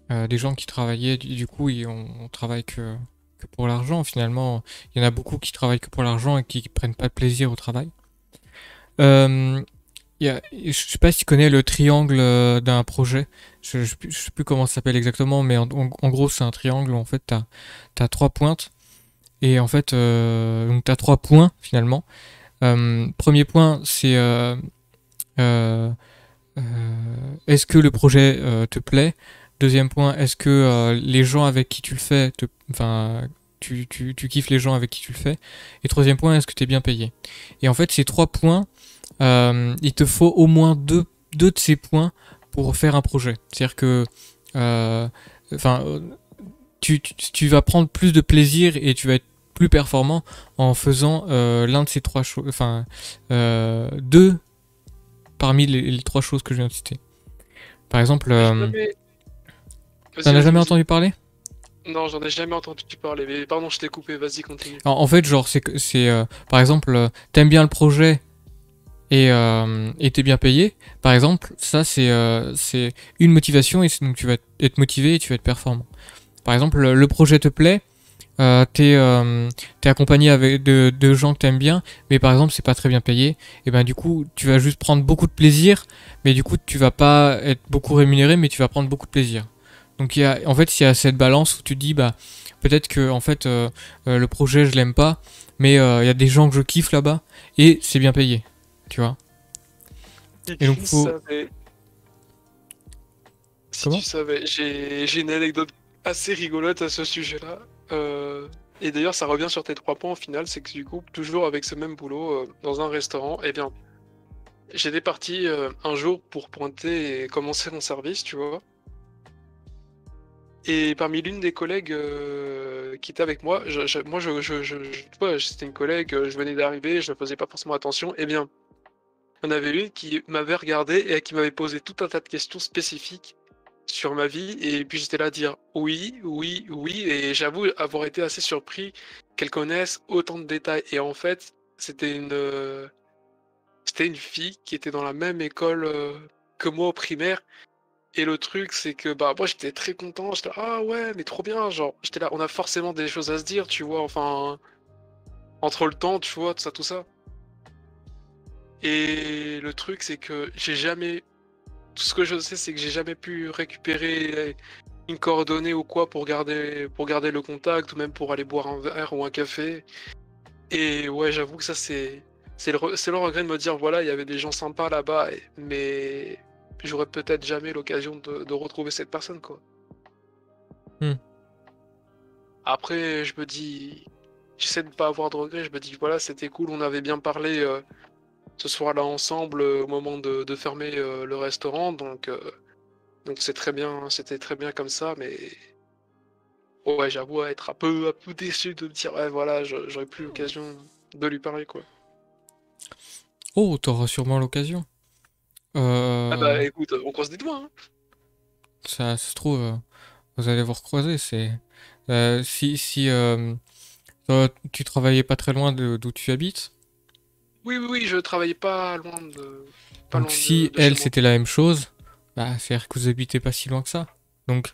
des gens qui travaillaient, du coup, on travaille que pour l'argent. Finalement, il y en a beaucoup qui travaillent que pour l'argent et qui prennent pas de plaisir au travail. Euh, je sais pas si tu connais le triangle d'un projet. Je sais plus comment ça s'appelle exactement, mais en gros, c'est un triangle où en fait, t'as trois pointes. Et en fait, donc t'as trois points finalement. Premier point, c'est euh, est-ce que le projet te plaît? Deuxième point, est-ce que les gens avec qui tu le fais, enfin, tu kiffes les gens avec qui tu le fais? Et troisième point, est-ce que tu es bien payé? Et en fait, ces trois points, il te faut au moins deux de ces points pour faire un projet. C'est-à-dire que euh, enfin, tu vas prendre plus de plaisir et tu vas être plus performant en faisant l'un de ces trois choses, enfin deux parmi les trois choses que je viens de citer. Par exemple, Vas-y, t'en as vas-y, jamais vas-y. entendu parler? Non, j'en ai jamais entendu parler, mais pardon, je t'ai coupé, vas-y, continue. En fait, genre, c'est par exemple, t'aimes bien le projet et t'es bien payé. Par exemple, ça c'est une motivation et donc tu vas être motivé et tu vas être performant. Par exemple, le projet te plaît, t'es accompagné avec de gens que t'aimes bien, mais par exemple c'est pas très bien payé, et ben du coup tu vas juste prendre beaucoup de plaisir, mais du coup tu vas pas être beaucoup rémunéré, mais tu vas prendre beaucoup de plaisir. Donc en fait il y a cette balance où tu te dis bah peut-être que en fait le projet je l'aime pas, mais il y a des gens que je kiffe là-bas et c'est bien payé, tu vois. Si Et donc tu faut savais, si tu comment? savais, j'ai une anecdote assez rigolote à ce sujet-là. Et d'ailleurs, ça revient sur tes trois points au final, c'est que du coup, toujours avec ce même boulot, dans un restaurant, eh bien, j'étais parti un jour pour pointer et commencer mon service, tu vois. Et parmi l'une des collègues qui était avec moi, tu vois, c'était une collègue, je venais d'arriver, je ne faisais pas forcément attention. Eh bien, il y en avait une qui m'avait regardé et qui m'avait posé tout un tas de questions spécifiques sur ma vie. Et puis j'étais là à dire oui, oui, oui. Et j'avoue avoir été assez surpris qu'elle connaisse autant de détails. Et en fait, c'était une fille qui était dans la même école que moi au primaire. Et le truc, c'est que bah moi j'étais très content, j'étais là, ah ouais, mais trop bien, genre j'étais là, on a forcément des choses à se dire, tu vois, enfin entre le temps, tu vois, tout ça, tout ça. Et le truc, c'est que j'ai jamais, tout ce que je sais, c'est que j'ai jamais pu récupérer une coordonnée ou quoi pour garder le contact ou même pour aller boire un verre ou un café. Et ouais, j'avoue que ça c'est le regret de me dire voilà, il y avait des gens sympas là-bas, mais j'aurais peut-être jamais l'occasion de retrouver cette personne quoi. Hmm. Après, je me dis, j'essaie de ne pas avoir de regrets. Je me dis, voilà, c'était cool, on avait bien parlé ce soir-là ensemble au moment de fermer le restaurant. Donc c'est très bien, c'était très bien comme ça. Mais ouais, j'avoue être un peu déçu de me dire, ouais, voilà, j'aurais plus l'occasion de lui parler, quoi. Oh, t'auras sûrement l'occasion. Ah Euh, bah écoute, on croise des doigts, hein. ça se trouve, vous allez vous recroiser. C'est si tu travaillais pas très loin d'où tu habites. Oui, oui, oui, je travaillais pas Donc loin si de chez elle moi. c'était la même chose, bah c'est-à-dire que vous habitez pas si loin que ça. Donc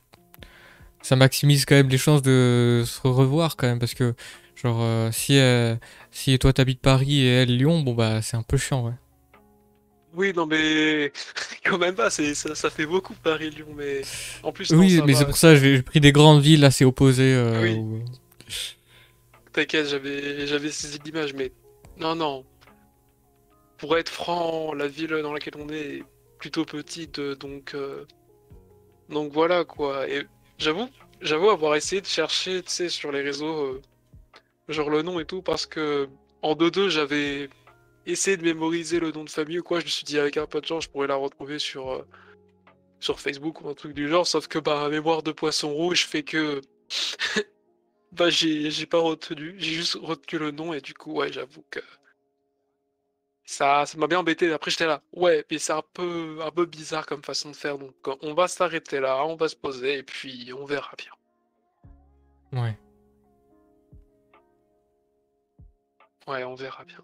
ça maximise quand même les chances de se revoir quand même parce que genre si toi t'habites Paris et elle Lyon, bon bah c'est un peu chiant ouais. Oui, non, mais quand même pas, ça fait beaucoup Paris-Lyon, mais en plus, non, Oui, ça mais c'est va. pour ça j'ai pris des grandes villes assez opposées Oui, t'inquiète, j'avais saisi l'image, mais non, non. Pour être franc, la ville dans laquelle on est plutôt petite, donc voilà quoi. Et j'avoue, j'avoue avoir essayé de chercher, tu sais, sur les réseaux, genre le nom et tout, parce que en 2-2, j'avais essayé de mémoriser le nom de famille ou quoi. Je me suis dit avec un peu de chance, je pourrais la retrouver sur Facebook ou un truc du genre. Sauf que bah, ma mémoire de poisson rouge fait que bah j'ai pas retenu, j'ai juste retenu le nom et du coup, ouais, j'avoue que. Ça m'a bien embêté. Après, j'étais là. Ouais, mais c'est un peu bizarre comme façon de faire. Donc, on va s'arrêter là, on va se poser et puis on verra bien. ouais. Ouais, on verra bien.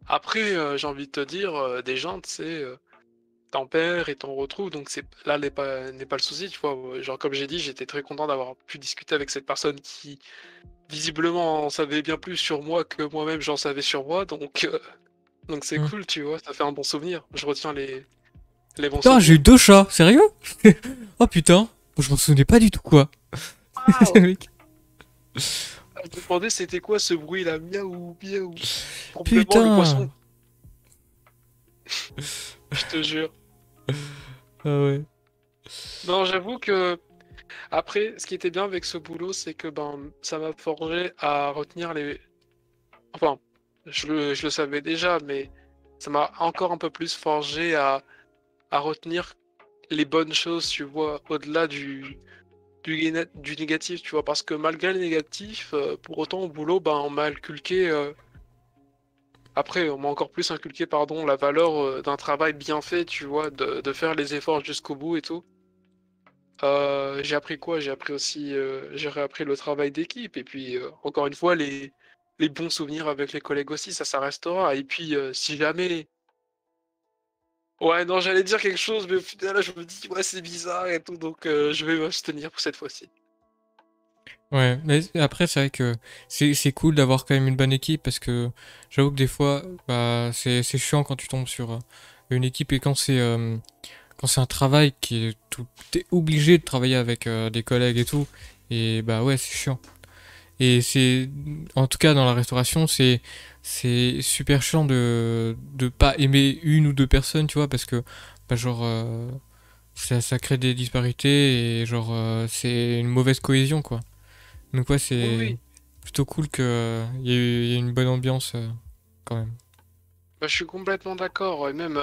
Après, j'ai envie de te dire, des gens, tu sais, t'en perds et t'en retrouves. Donc, là n'est pas le souci, tu vois. Genre, comme j'ai dit, j'étais très content d'avoir pu discuter avec cette personne qui, visiblement, en savait bien plus sur moi que moi-même j'en savais sur moi. Donc c'est Hmm. cool, tu vois. Ça fait un bon souvenir. Je retiens les bons Putain, j'ai eu souvenirs. deux chats, sérieux? Oh putain, je m'en souvenais pas du tout quoi. Waouh! Le mec. me demandais c'était quoi ce bruit là, miaou, miaou. Probablement le Putain! poisson, je te jure. Ah ouais. Non, j'avoue que après, ce qui était bien avec ce boulot, c'est que ben ça m'a forgé à retenir les. Enfin, je le savais déjà, mais ça m'a encore un peu plus forgé à retenir les bonnes choses, tu vois, au-delà du négatif, tu vois, parce que malgré le négatif, pour autant au boulot, ben on m'a inculqué. Après, on m'a encore plus inculqué, pardon, la valeur d'un travail bien fait, tu vois, de faire les efforts jusqu'au bout et tout. J'ai appris quoi? J'ai appris aussi, j'ai réappris le travail d'équipe et puis encore une fois les bons souvenirs avec les collègues aussi, ça restera. Et puis si jamais, ouais non j'allais dire quelque chose, mais au final là, je me dis ouais c'est bizarre et tout, donc je vais m'abstenir pour cette fois-ci. Ouais, mais après, c'est vrai que c'est cool d'avoir quand même une bonne équipe parce que j'avoue que des fois, bah, c'est chiant quand tu tombes sur une équipe et quand c'est un travail qui est tout, t'es obligé de travailler avec des collègues et tout. Et bah ouais, c'est chiant. Et c'est, en tout cas, dans la restauration, c'est super chiant de pas aimer une ou deux personnes, tu vois, parce que, bah, genre, ça crée des disparités et genre, c'est une mauvaise cohésion, quoi. Donc ouais, Oui, c'est oui. plutôt cool que y ait une bonne ambiance quand même. Bah, je suis complètement d'accord. Et même,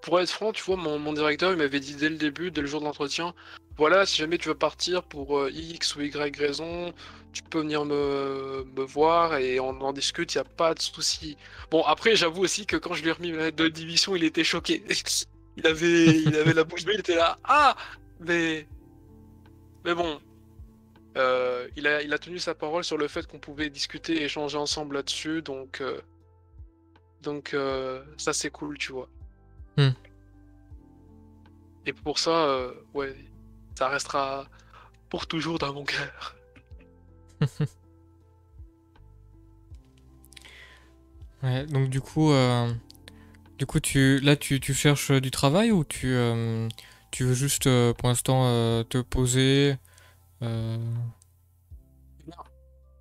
pour être franc, tu vois, mon directeur, il m'avait dit dès le début, dès le jour de l'entretien, voilà, si jamais tu veux partir pour X ou Y raison, tu peux venir me voir et on en discute, il n'y a pas de souci. Bon, après, j'avoue aussi que quand je lui ai remis ma lettre de démission, il était choqué. Il avait la bouche bée, il était là, ah! Mais, mais bon, il a tenu sa parole sur le fait qu'on pouvait discuter et échanger ensemble là-dessus, donc ça c'est cool, tu vois. Hmm. Et pour ça, ouais, ça restera pour toujours dans mon cœur. Ouais, donc du coup tu cherches du travail ou tu veux juste pour l'instant te poser euh,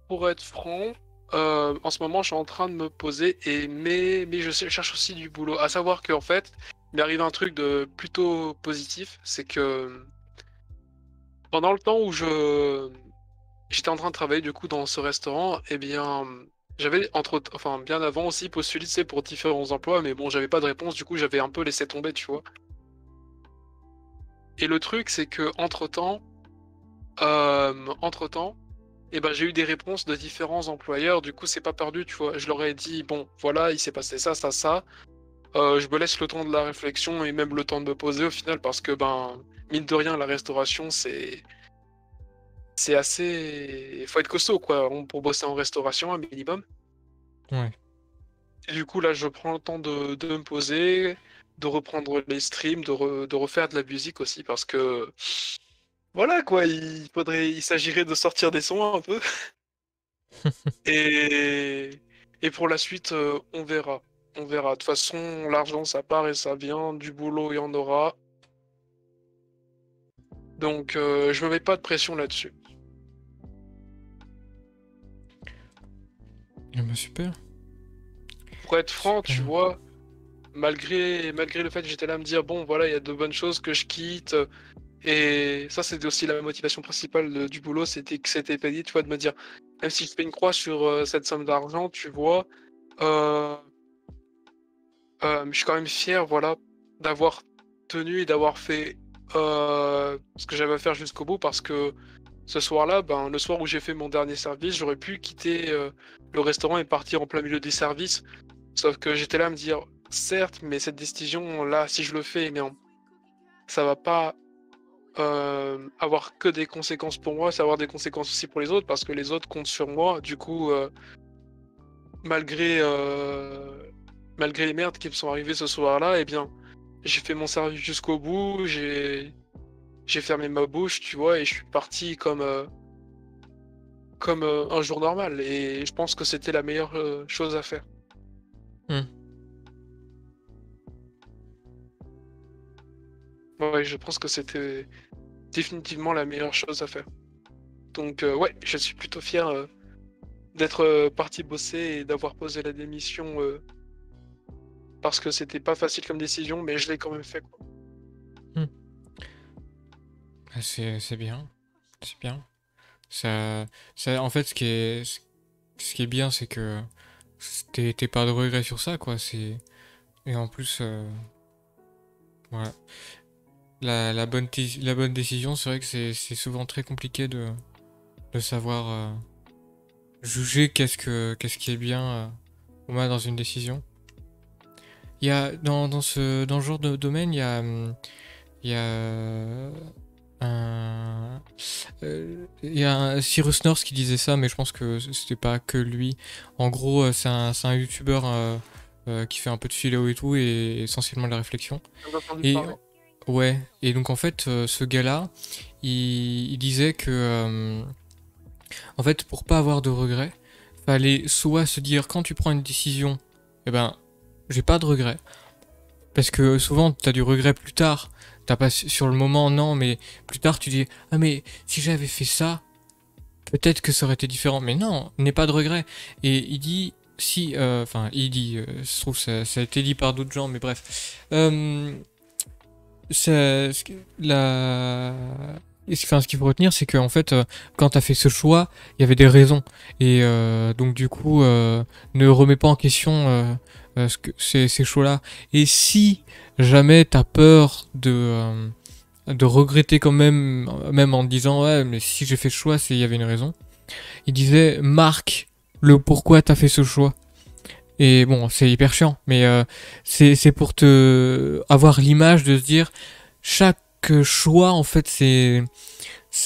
Pour être franc, en ce moment, je suis en train de me poser, mais cherche aussi du boulot. À savoir qu'en fait, il m'est arrivé un truc de plutôt positif, c'est que pendant le temps où j'étais en train de travailler du coup dans ce restaurant, eh bien, j'avais enfin bien avant aussi postulé, tu sais, pour différents emplois, mais bon, j'avais pas de réponse, du coup, j'avais un peu laissé tomber, tu vois. Et le truc, c'est que entre-temps, eh ben, j'ai eu des réponses de différents employeurs, du coup, c'est pas perdu, tu vois. Je leur ai dit, bon, voilà, il s'est passé ça, ça, ça. Je me laisse le temps de la réflexion et même le temps de me poser au final, parce que, ben, mine de rien, la restauration, c'est assez. Il faut être costaud, quoi, pour bosser en restauration, un minimum. ouais. Et du coup, là, je prends le temps de me poser, de reprendre les streams, de refaire de la musique aussi, parce que, voilà, quoi, il s'agirait de sortir des sons un peu. Et, et pour la suite, on verra. On verra. De toute façon, l'argent, ça part et ça vient. Du boulot, il y en aura. Donc, je me mets pas de pression là-dessus. Ah bah super, Pour être franc, tu super. vois, malgré le fait que j'étais là à me dire, bon, voilà, il y a de bonnes choses que je quitte. Et ça, c'était aussi la motivation principale du boulot, c'était que c'était payé, tu vois, de me dire, même si je fais une croix sur cette somme d'argent, tu vois, euh, je suis quand même fier, voilà, d'avoir tenu et d'avoir fait ce que j'avais à faire jusqu'au bout parce que ce soir-là, ben, le soir où j'ai fait mon dernier service, j'aurais pu quitter le restaurant et partir en plein milieu des services. Sauf que j'étais là à me dire, certes, mais cette décision-là, si je le fais, eh bien, ça va pas avoir que des conséquences pour moi, ça va avoir des conséquences aussi pour les autres parce que les autres comptent sur moi. Du coup, malgré, malgré les merdes qui me sont arrivées ce soir-là, eh bien, j'ai fait mon service jusqu'au bout, j'ai fermé ma bouche, tu vois, et je suis parti comme un jour normal. Et je pense que c'était la meilleure chose à faire. Hmm. Ouais, je pense que c'était définitivement la meilleure chose à faire. Donc, ouais, je suis plutôt fier d'être parti bosser et d'avoir posé la démission parce que c'était pas facile comme décision, mais je l'ai quand même fait, quoi. Hmm. Ah, c'est bien. C'est bien. En fait, ce qui est bien, c'est que t'es pas de regret sur ça, quoi. Et en plus, voilà. La bonne décision, c'est vrai que c'est souvent très compliqué de savoir juger qu'est-ce qui est bien ou mal dans une décision. Il y a, dans ce genre de domaine, il y a il y a un Cyrus North qui disait ça, mais je pense que c'était pas que lui. En gros, c'est un YouTuber qui fait un peu de philo et tout, et essentiellement de la réflexion. J'en ai entendu Et parler. ouais, et donc en fait, ce gars-là, il disait que, en fait, pour pas avoir de regrets, fallait soit se dire quand tu prends une décision, eh ben, j'ai pas de regrets. Parce que souvent, t'as du regret plus tard. T'as pas sur le moment, non, mais plus tard, tu dis, ah mais si j'avais fait ça, peut-être que ça aurait été différent. Mais non, n'aie pas de regret. Et il dit, si, enfin, il dit, je trouve ça a été dit par d'autres gens, mais bref. La... Enfin, ce qu'il faut retenir, c'est qu'en fait, quand t'as fait ce choix, il y avait des raisons. Et donc, du coup, ne remets pas en question ces choix-là. Et si jamais t'as peur de regretter quand même, même en te disant, ouais, mais si j'ai fait ce choix, c'est il y avait une raison. Il disait, marque le pourquoi t'as fait ce choix. Et bon, c'est hyper chiant, mais c'est pour te avoir l'image de se dire chaque choix en fait c'est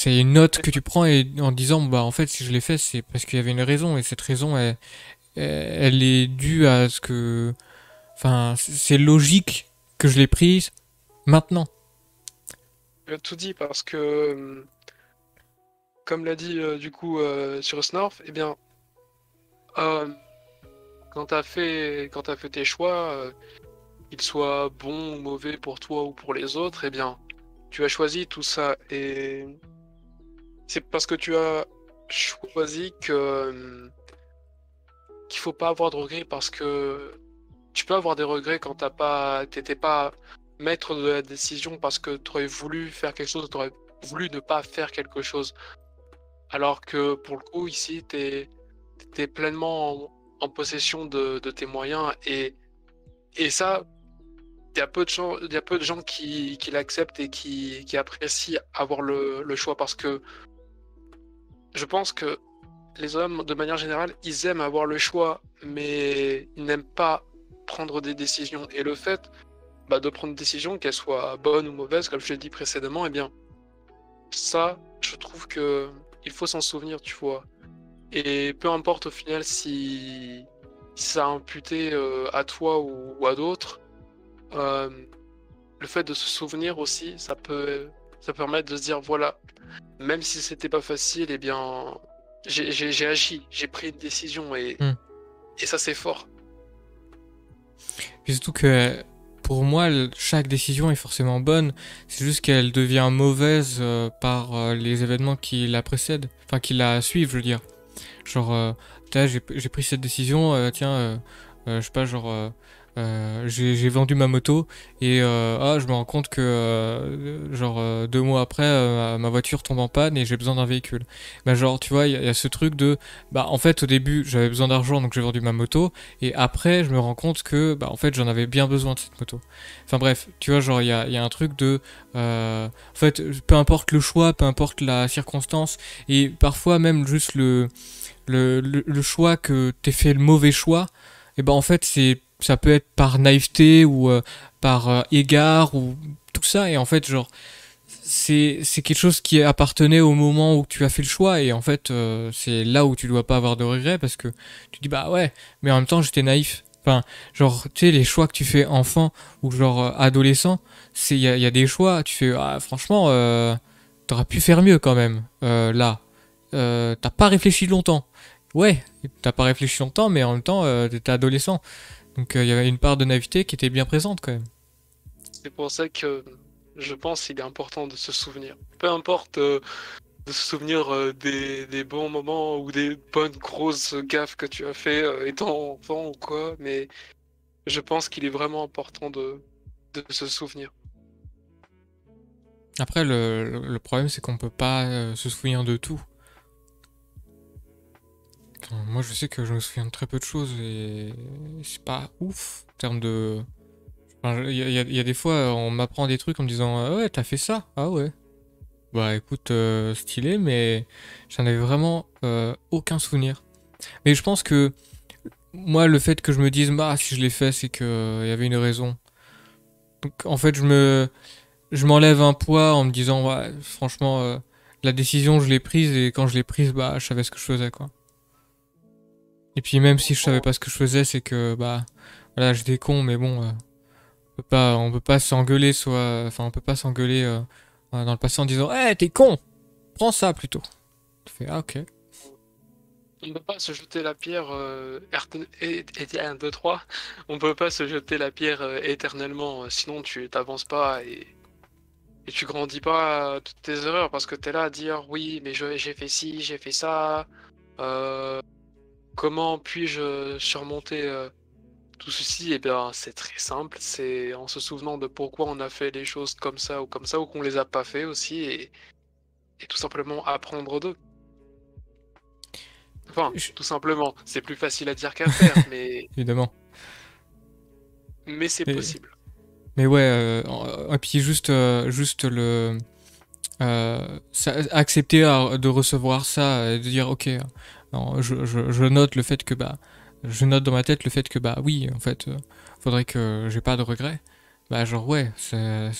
une note que tu prends et en disant bah en fait si je l'ai fait c'est parce qu'il y avait une raison et cette raison elle est due à ce que enfin c'est logique que je l'ai prise maintenant. Tu as tout dit parce que, comme l'a dit du coup sur Snorf, eh bien, euh, quand t'as fait tes choix, qu'ils soient bons ou mauvais pour toi ou pour les autres, eh bien, tu as choisi tout ça. Et c'est parce que tu as choisi que qu'il faut pas avoir de regrets parce que tu peux avoir des regrets quand t'étais pas maître de la décision parce que tu aurais voulu faire quelque chose, tu aurais voulu ne pas faire quelque chose. Alors que pour le coup, ici, t'es pleinement en possession de tes moyens et ça, il y a peu de gens qui l'acceptent et qui apprécient avoir le choix parce que je pense que les hommes, de manière générale, ils aiment avoir le choix, mais ils n'aiment pas prendre des décisions. Et le fait de prendre une décision, qu'elle soit bonne ou mauvaise, comme je l'ai dit précédemment, eh bien, ça, je trouve que il faut s'en souvenir, tu vois. Et peu importe au final si ça a imputé à toi ou à d'autres, euh, le fait de se souvenir aussi, ça permettre de se dire, voilà, même si c'était pas facile, eh bien, j'ai agi, j'ai pris une décision Hmm. et ça c'est fort. Puis surtout que pour moi chaque décision est forcément bonne, c'est juste qu'elle devient mauvaise par les événements qui la précèdent, enfin qui la suivent je veux dire. Genre, j'ai pris cette décision, tiens, je sais pas, genre, j'ai vendu ma moto et je me rends compte que, genre, 2 mois après, ma voiture tombe en panne et j'ai besoin d'un véhicule. Bah, genre, tu vois, il y a ce truc de, bah, en fait, au début, j'avais besoin d'argent donc j'ai vendu ma moto et après, je me rends compte que, bah, en fait, j'en avais bien besoin de cette moto. Enfin, bref, tu vois, genre, il y a un truc de, en fait, peu importe le choix, peu importe la circonstance et parfois même juste le choix que t'aies fait le mauvais choix, et ben en fait ça peut être par naïveté ou par égard ou tout ça et en fait genre c'est quelque chose qui appartenait au moment où tu as fait le choix et en fait c'est là où tu dois pas avoir de regrets parce que tu dis bah ouais mais en même temps j'étais naïf. Enfin, genre, tu sais, les choix que tu fais enfant ou genre adolescent, il y a des choix, tu fais, ah, franchement, t'aurais pu faire mieux quand même, là. T'as pas réfléchi longtemps. Ouais, t'as pas réfléchi longtemps, mais en même temps, t'étais adolescent. Donc il y avait une part de naïveté qui était bien présente quand même. C'est pour ça que je pense qu'il est important de se souvenir. Peu importe de se souvenir des bons moments ou des bonnes grosses gaffes que tu as fait étant enfant ou quoi, mais je pense qu'il est vraiment important de se souvenir. Après, le problème, c'est qu'on peut pas se souvenir de tout. Enfin, moi, je sais que je me souviens de très peu de choses et c'est pas ouf en termes de. Enfin, il y a des fois, on m'apprend des trucs en me disant ah ouais, t'as fait ça? Ah ouais. Bah écoute, stylé, mais j'en avais vraiment aucun souvenir. Mais je pense que moi, le fait que je me dise bah si je l'ai fait, c'est que il y avait une raison. Donc en fait, je m'enlève un poids en me disant ouais, franchement, la décision je l'ai prise et quand je l'ai prise, bah je savais ce que je faisais quoi. Et puis même si je savais pas ce que je faisais, c'est que bah voilà, j'étais con, mais bon, on peut pas s'engueuler, enfin on peut pas s'engueuler dans le passé en disant, eh t'es con, prends ça plutôt. Tu fais ah ok. On ne peut pas se jeter la pierre 1, 2, 3. On peut pas se jeter la pierre éternellement, sinon tu t'avances pas et tu grandis pas toutes tes erreurs parce que tu es là à dire oui, mais j'ai fait ci, j'ai fait ça. euh, Comment puis-je surmonter tout ceci? Eh bien, c'est très simple. C'est en se souvenant de pourquoi on a fait les choses comme ça, ou qu'on les a pas fait aussi, et tout simplement apprendre d'eux. Enfin, Je- tout simplement, c'est plus facile à dire qu'à faire, Évidemment. mais c'est Mais, possible. mais ouais, et puis juste accepter de recevoir ça et de dire ok, non, je note le fait que bah, je note dans ma tête le fait que bah oui, en fait, faudrait que j'ai pas de regrets. Bah genre ouais, ça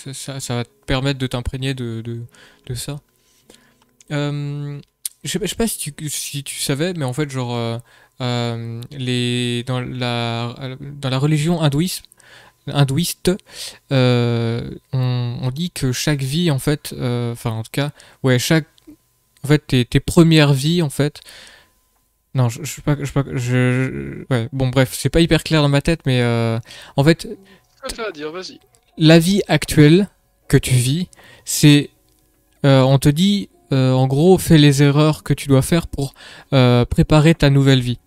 va te permettre de t'imprégner de ça. Je sais pas si tu savais, mais en fait genre dans la religion hindouiste, on dit que chaque vie en fait, enfin en tout cas, ouais en fait tes premières vies en fait. Non, je sais pas, ouais, bon bref, c'est pas hyper clair dans ma tête, mais en fait, Que tu as à dire, vas-y. la vie actuelle que tu vis, c'est, on te dit, en gros, fais les erreurs que tu dois faire pour préparer ta nouvelle vie.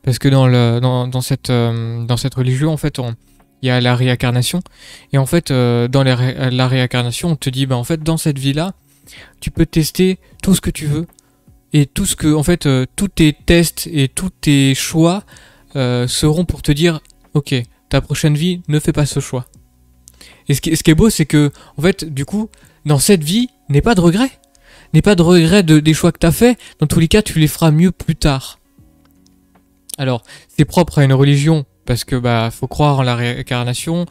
Parce que dans cette religion, en fait, il y a la réincarnation. Et en fait, dans la réincarnation, on te dit, bah, en fait, dans cette vie-là, tu peux tester tout ce que tu veux. Et tout ce que, en fait, tous tes tests et tous tes choix seront pour te dire, ok, ta prochaine vie, ne fais pas ce choix. Et ce qui est beau, c'est que, en fait, du coup, dans cette vie, n'aie pas de regret. N'aie pas de regret des choix que tu as fait. Dans tous les cas, tu les feras mieux plus tard. Alors, c'est propre à une religion, parce que bah faut croire en la réincarnation,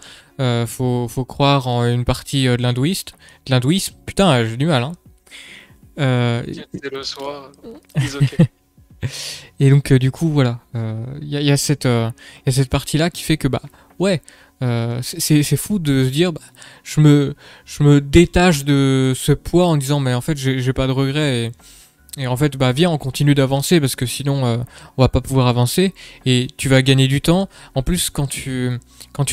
faut croire en une partie de l'hindouisme. Putain, j'ai du mal, hein. Euh, C'est le soir, dis ok. et donc du coup voilà, il y a y a cette partie-là qui fait que bah ouais, c'est fou de se dire, bah, je me détache de ce poids en disant mais en fait j'ai pas de regrets et en fait, bah viens, on continue d'avancer parce que sinon, on va pas pouvoir avancer et tu vas gagner du temps. En plus, quand tu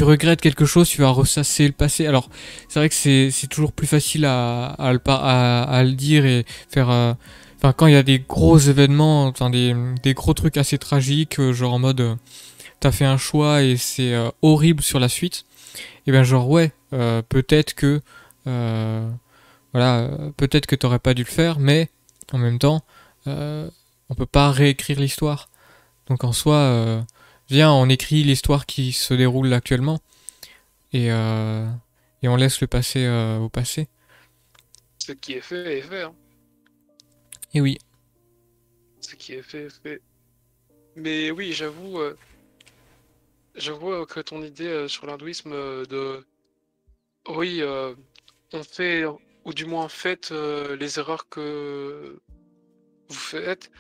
regrettes quelque chose, tu vas ressasser le passé. Alors, c'est vrai que c'est toujours plus facile à le dire et faire. Enfin, quand il y a des gros événements, enfin des gros trucs assez tragiques, genre en mode t'as fait un choix et c'est horrible sur la suite. Et bien, genre ouais, peut-être que voilà, peut-être que t'aurais pas dû le faire, mais en même temps, on peut pas réécrire l'histoire. Donc en soi, viens, on écrit l'histoire qui se déroule actuellement et, euh, et on laisse le passé au passé. Ce qui est fait est fait, hein. Et oui, Ce qui est fait est fait. Mais oui, j'avoue que ton idée sur l'hindouisme oui, on fait, ou du moins faites les erreurs que vous faites,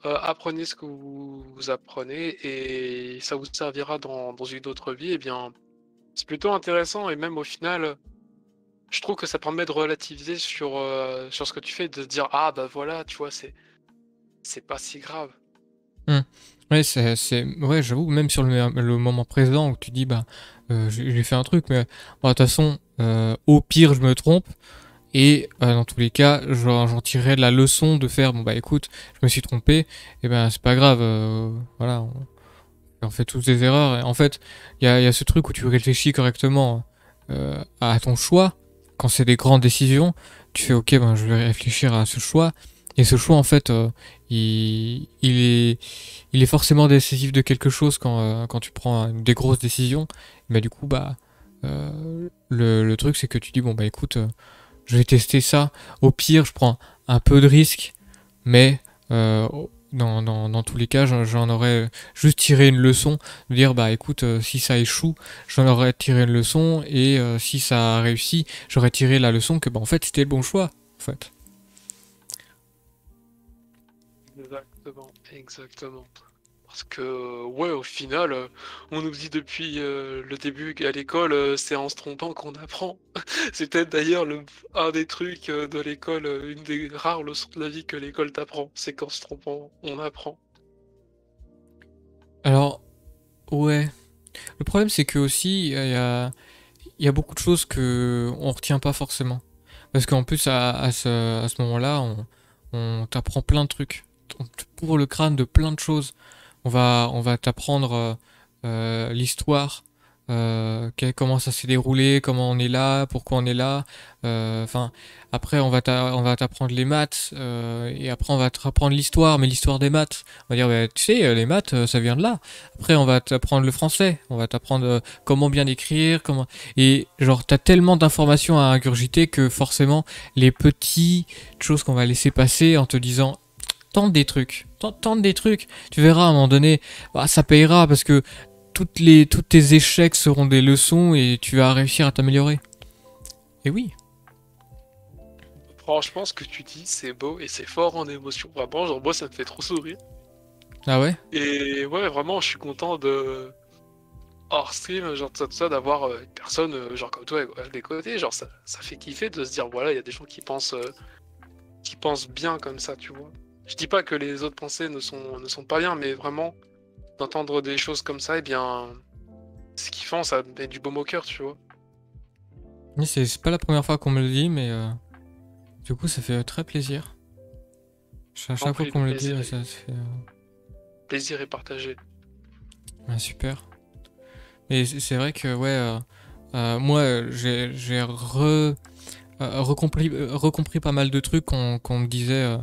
apprenez ce que vous apprenez et ça vous servira dans une autre vie, eh bien, c'est plutôt intéressant et même au final, je trouve que ça permet de relativiser sur ce que tu fais, de se dire, ah bah voilà, tu vois, c'est pas si grave. hmm. Ouais, ouais, j'avoue, même sur le moment présent où tu dis, bah, j'ai fait un truc, mais bon, de toute façon, au pire, je me trompe. Et dans tous les cas, j'en tirerai la leçon de faire, bon bah écoute, je me suis trompé, et ben c'est pas grave, voilà, on fait tous des erreurs. Et en fait, il y a ce truc où tu réfléchis correctement à ton choix. Quand c'est des grandes décisions, tu fais ok, ben, je vais réfléchir à ce choix. Et ce choix, en fait, il est forcément décisif de quelque chose quand tu prends des grosses décisions. Mais du coup, bah, le truc, c'est que tu dis, bon, bah écoute, je vais tester ça. Au pire, je prends un peu de risque, mais dans tous les cas, j'en aurais juste tiré une leçon, de dire bah écoute, si ça échoue, j'en aurais tiré une leçon, et si ça a réussi, j'aurais tiré la leçon que bah en fait c'était le bon choix, en fait. Exactement, exactement. Parce que, ouais, au final, on nous dit depuis le début qu'à l'école, c'est en se trompant qu'on apprend. C'est peut-être d'ailleurs un des trucs de l'école, une des rares leçons de la vie que l'école t'apprend. C'est qu'en se trompant, on apprend. Alors, ouais. Le problème c'est que aussi, il y a beaucoup de choses que on retient pas forcément. Parce qu'en plus, à ce moment-là, on t'apprend plein de trucs. On te bourre le crâne de plein de choses. On va t'apprendre l'histoire, comment ça s'est déroulé, comment on est là, pourquoi on est là. Enfin, après, on va t'apprendre les maths, et après, on va t'apprendre l'histoire, mais l'histoire des maths. On va dire, bah, tu sais, les maths, ça vient de là. Après, on va t'apprendre le français. On va t'apprendre comment bien écrire, comment. Et genre, t'as tellement d'informations à ingurgiter que forcément, les petites choses qu'on va laisser passer en te disant tente des trucs, tente des trucs. Tu verras à un moment donné, bah, ça payera parce que tous tes échecs seront des leçons et tu vas réussir à t'améliorer. Et oui. Franchement, ce que tu dis, c'est beau et c'est fort en émotion. Vraiment, genre, moi, ça me fait trop sourire. Ah ouais? Et ouais, vraiment, je suis content de, hors stream, genre tout ça, d'avoir une personne genre comme toi à des côtés. Genre, ça fait kiffer de se dire, voilà, il y a des gens qui pensent bien comme ça, tu vois. Je dis pas que les autres pensées ne sont pas bien, mais vraiment, d'entendre des choses comme ça, eh bien, c'est kiffant, ça met du baume au cœur, tu vois. Mais c'est pas la première fois qu'on me le dit, mais du coup, ça fait très plaisir. À En chaque fois prie, qu'on me le dit, ça se fait. plaisir est partagé. Ouais, super. Et c'est vrai que, ouais, moi, recompris pas mal de trucs qu'on me disait.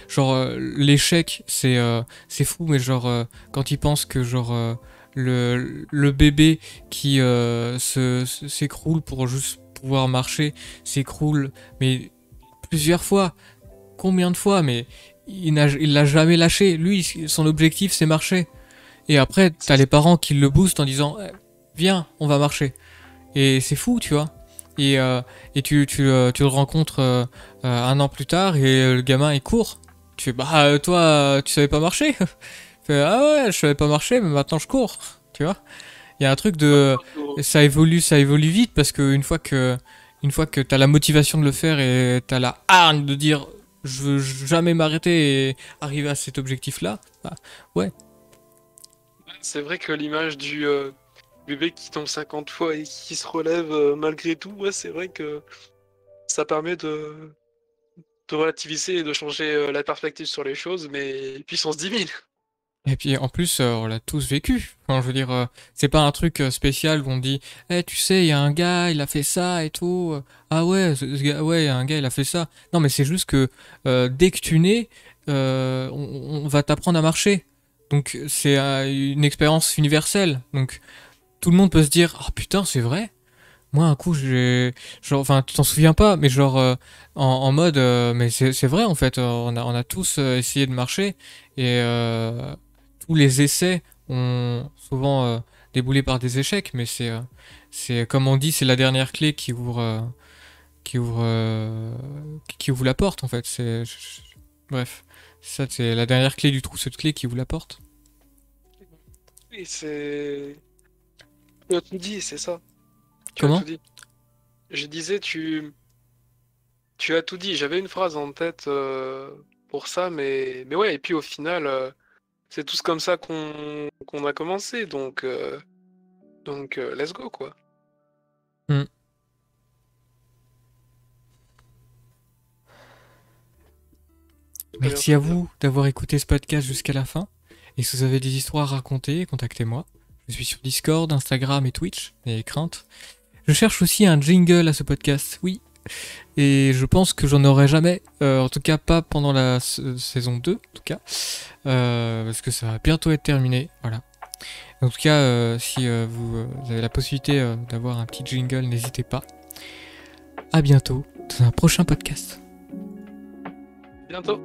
Genre, l'échec, c'est fou, mais genre, quand ils pensent que, genre, le bébé qui s'écroule pour juste pouvoir marcher, s'écroule, mais plusieurs fois. Combien de fois? Mais il l'a jamais lâché. Lui, son objectif, c'est marcher. Et après, t'as les parents qui le boostent en disant viens, on va marcher. Et c'est fou, tu vois. Et, tu le rencontres un an plus tard et le gamin il court. Tu fais bah toi tu savais pas marcher. Il fait ah ouais je savais pas marcher mais maintenant je cours. Tu vois. Il y a un truc Ouais, de ça évolue vite parce que une fois que t'as la motivation de le faire et t'as la hargne de dire je veux jamais m'arrêter et arriver à cet objectif là, bah ouais. c'est vrai que l'image du bébé qui tombe 50 fois et qui se relève malgré tout, ouais, c'est vrai que ça permet de relativiser et de changer la perspective sur les choses, mais puissance 10 000. Et puis en plus, on l'a tous vécu. Enfin, je veux dire, c'est pas un truc spécial où on dit, eh, tu sais, il y a un gars, il a fait ça et tout. Ah ouais, ouais, il y a un gars, il a fait ça. Non, mais c'est juste que dès que tu nais, on va t'apprendre à marcher. Donc c'est une expérience universelle. Donc tout le monde peut se dire, ah putain, c'est vrai. Moi, un coup, genre, enfin, tu t'en souviens pas, mais genre, en mode, mais c'est vrai, en fait, on a tous essayé de marcher, et tous les essais ont souvent déboulé par des échecs, mais c'est, comme on dit, c'est la dernière clé qui ouvre, qui ouvre la porte, en fait. Bref, ça, c'est la dernière clé du trousseau de clés qui ouvre la porte. Et c'est... Tu as tout dit, c'est ça. Tu as tout Comment? dit. Je disais, tu as tout dit. J'avais une phrase en tête pour ça, mais ouais, et puis au final, c'est tous comme ça qu'on a commencé, donc let's go, quoi. Hmm. Merci à vous d'avoir écouté ce podcast jusqu'à la fin. Et si vous avez des histoires à raconter, contactez-moi. Je suis sur Discord, Instagram et Twitch, n'ayez crainte. Je cherche aussi un jingle à ce podcast, oui. Et je pense que j'en aurai jamais, en tout cas pas pendant la saison 2, en tout cas. Parce que ça va bientôt être terminé, voilà. En tout cas, si vous avez la possibilité d'avoir un petit jingle, n'hésitez pas. À bientôt dans un prochain podcast. Bientôt.